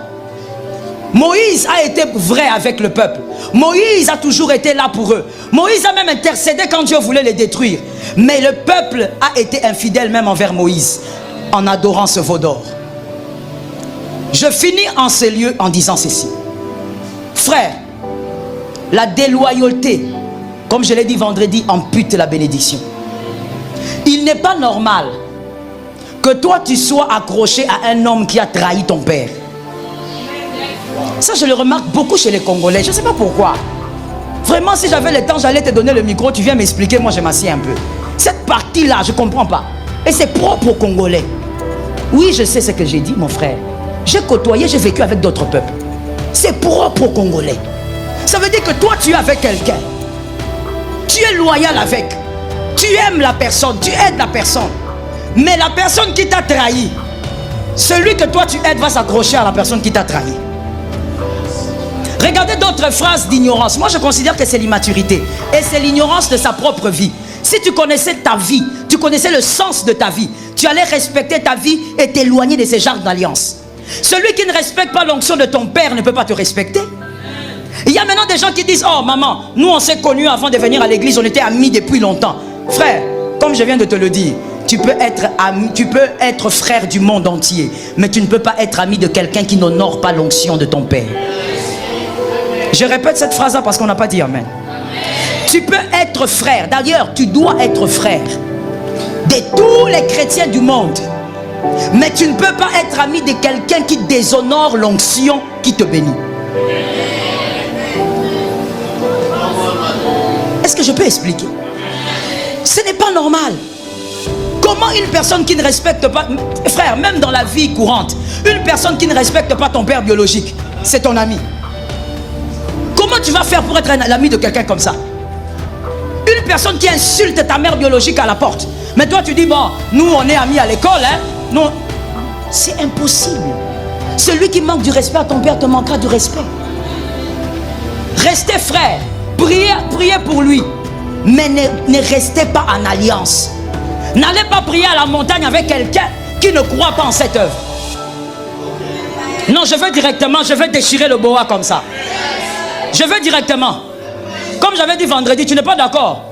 Moïse a été vrai avec le peuple. Moïse a toujours été là pour eux. Moïse a même intercédé quand Dieu voulait les détruire. Mais le peuple a été infidèle même envers Moïse en adorant ce veau d'or. Je finis en ces lieux en disant ceci. Frère, la déloyauté, comme je l'ai dit vendredi, ampute la bénédiction. Il n'est pas normal que toi tu sois accroché à un homme qui a trahi ton père. Ça je le remarque beaucoup chez les Congolais. Je ne sais pas pourquoi. Vraiment, si j'avais le temps, j'allais te donner le micro, tu viens m'expliquer, moi je m'assieds un peu. Cette partie-là, je ne comprends pas. Et c'est propre aux Congolais. Oui, je sais ce que j'ai dit, mon frère. J'ai côtoyé, j'ai vécu avec d'autres peuples. C'est propre aux Congolais. Ça veut dire que toi, tu es avec quelqu'un. Tu es loyal avec. Tu aimes la personne, tu aides la personne. Mais la personne qui t'a trahi, celui que toi tu aides va s'accrocher à la personne qui t'a trahi. Regardez d'autres phrases d'ignorance. Moi je considère que c'est l'immaturité. Et c'est l'ignorance de sa propre vie. Si tu connaissais ta vie, tu connaissais le sens de ta vie, tu allais respecter ta vie et t'éloigner de ces genres d'alliances. Celui qui ne respecte pas l'onction de ton père ne peut pas te respecter. Il y a maintenant des gens qui disent, oh maman, nous on s'est connus avant de venir à l'église, on était amis depuis longtemps. Frère, comme je viens de te le dire, tu peux être ami, tu peux être frère du monde entier, mais tu ne peux pas être ami de quelqu'un qui n'honore pas l'onction de ton Père. Je répète cette phrase-là parce qu'on n'a pas dit amen. Tu peux être frère, d'ailleurs tu dois être frère de tous les chrétiens du monde, mais tu ne peux pas être ami de quelqu'un qui déshonore l'onction qui te bénit. Est-ce que je peux expliquer? Ce n'est pas normal. Comment une personne qui ne respecte pas, frère, même dans la vie courante, une personne qui ne respecte pas ton père biologique, c'est ton ami. Comment tu vas faire pour être l'ami de quelqu'un comme ça? Une personne qui insulte ta mère biologique à la porte, mais toi tu dis bon, nous on est amis à l'école, hein? Non, c'est impossible. Celui qui manque du respect à ton père te manquera du respect. Restez frères, priez pour lui, mais ne restez pas en alliance. N'allez pas prier à la montagne avec quelqu'un qui ne croit pas en cette œuvre. Non, je veux déchirer le boa comme ça. Je veux directement. Comme j'avais dit vendredi, tu n'es pas d'accord?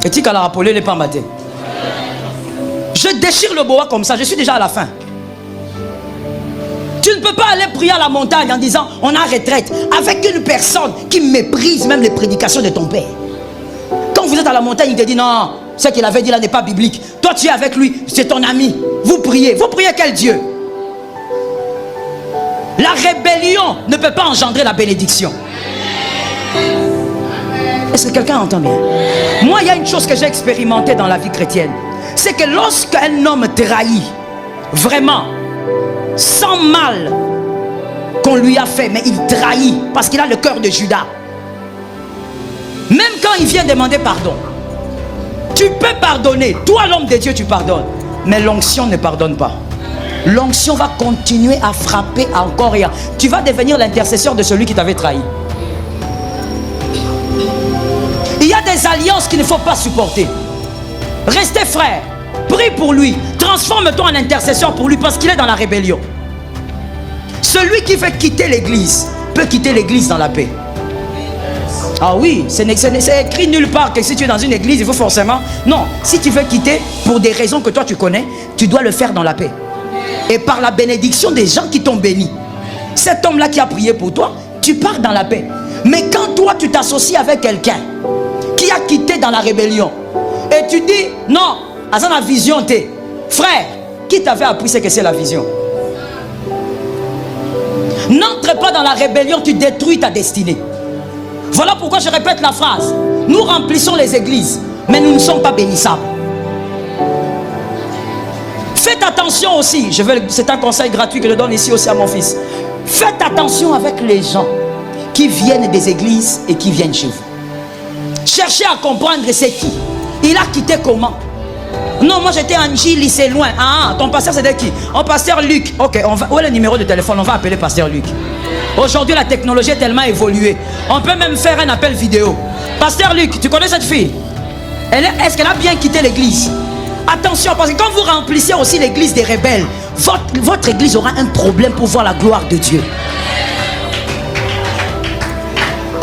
Et qu'à la rapolé n'est pas maté. Je déchire le boa comme ça, je suis déjà à la fin. Tu ne peux pas aller prier à la montagne en disant on a retraite avec une personne qui méprise même les prédications de ton père. Quand vous êtes à la montagne, il te dit non, ce qu'il avait dit là n'est pas biblique. Toi tu es avec lui, c'est ton ami. Vous priez quel Dieu? La rébellion ne peut pas engendrer la bénédiction. Est-ce que quelqu'un entend bien? Moi, il y a une chose que j'ai expérimentée dans la vie chrétienne. C'est que lorsqu'un homme trahit, vraiment, sans mal qu'on lui a fait, mais il trahit parce qu'il a le cœur de Judas. Même quand il vient demander pardon, tu peux pardonner. Toi, l'homme de Dieu, tu pardonnes. Mais l'onction ne pardonne pas. L'onction va continuer à frapper encore et tu vas devenir l'intercesseur de celui qui t'avait trahi. Il y a des alliances qu'il ne faut pas supporter. Restez frères, prie pour lui, transforme-toi en intercesseur pour lui parce qu'il est dans la rébellion. Celui qui veut quitter l'église peut quitter l'église dans la paix. Ah oui, c'est écrit nulle part que si tu es dans une église, il faut forcément... Non, si tu veux quitter pour des raisons que toi tu connais, tu dois le faire dans la paix. Et par la bénédiction des gens qui t'ont béni. Cet homme-là qui a prié pour toi, tu pars dans la paix. Mais quand toi tu t'associes avec quelqu'un qui a quitté dans la rébellion, et tu dis, non, à la vision, t'es frère, qui t'avait appris ce que c'est la vision? N'entre pas dans la rébellion, tu détruis ta destinée. Voilà pourquoi je répète la phrase. Nous remplissons les églises, mais nous ne sommes pas bénissables. Faites attention aussi, c'est un conseil gratuit que je donne ici aussi à mon fils. Faites attention avec les gens qui viennent des églises et qui viennent chez vous. Cherchez à comprendre c'est qui. Il a quitté comment? Non, moi j'étais en Gilles, c'est loin. Ah, ton pasteur c'était qui? Oh, pasteur Luc. Ok, où est le numéro de téléphone? On va appeler pasteur Luc. Aujourd'hui la technologie est tellement évoluée. On peut même faire un appel vidéo. Pasteur Luc, tu connais cette fille? Est-ce qu'elle a bien quitté l'église? Attention, parce que quand vous remplissez aussi l'église des rebelles, votre église aura un problème pour voir la gloire de Dieu.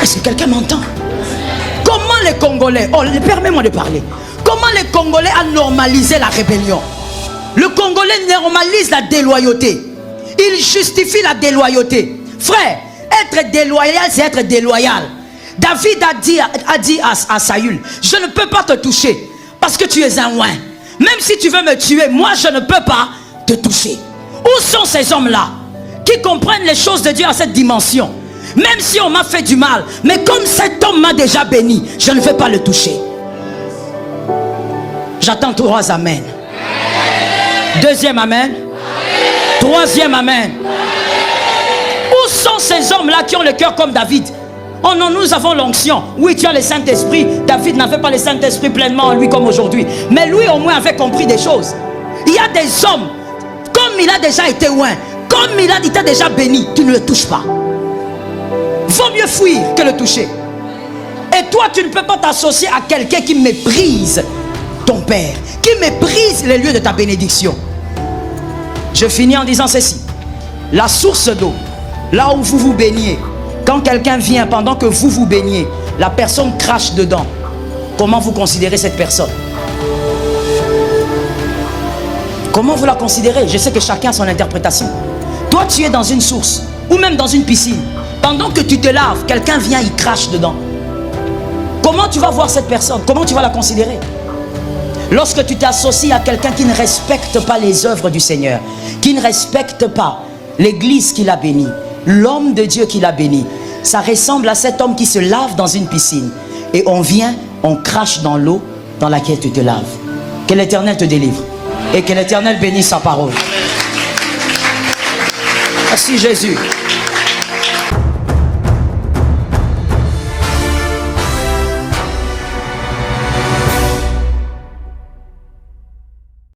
Est-ce que quelqu'un m'entend? Comment les Congolais, permets-moi de parler. Comment les Congolais ont normalisé la rébellion? Le Congolais normalise la déloyauté. Il justifie la déloyauté. Frère, être déloyal, c'est être déloyal. David a dit à Saül, je ne peux pas te toucher parce que tu es un oint. Même si tu veux me tuer, moi je ne peux pas te toucher. Où sont ces hommes-là qui comprennent les choses de Dieu à cette dimension? Même si on m'a fait du mal, mais comme cet homme m'a déjà béni, je ne vais pas le toucher. J'attends 3 amen. Deuxième amen. Troisième amen. Où sont ces hommes-là qui ont le cœur comme David? Oh non, nous avons l'onction. Oui, tu as le Saint-Esprit. David n'avait pas le Saint-Esprit pleinement en lui comme aujourd'hui. Mais lui au moins avait compris des choses. Il y a des hommes, comme il a déjà été loin, comme il t'a déjà béni, tu ne le touches pas. Vaut mieux fuir que le toucher. Et toi, tu ne peux pas t'associer à quelqu'un qui méprise ton Père, qui méprise les lieux de ta bénédiction. Je finis en disant ceci. La source d'eau, là où vous vous baignez, quand quelqu'un vient pendant que vous vous baignez, la personne crache dedans. Comment vous considérez cette personne? Comment vous la considérez? Je sais que chacun a son interprétation. Toi, tu es dans une source ou même dans une piscine. Pendant que tu te laves, quelqu'un vient, il crache dedans. Comment tu vas voir cette personne? Comment tu vas la considérer? Lorsque tu t'associes à quelqu'un qui ne respecte pas les œuvres du Seigneur, qui ne respecte pas l'église qu'il a bénie, l'homme de Dieu qu'il a béni, ça ressemble à cet homme qui se lave dans une piscine et on vient, on crache dans l'eau dans laquelle tu te laves. Que l'Éternel te délivre et que l'Éternel bénisse sa parole. Merci Jésus.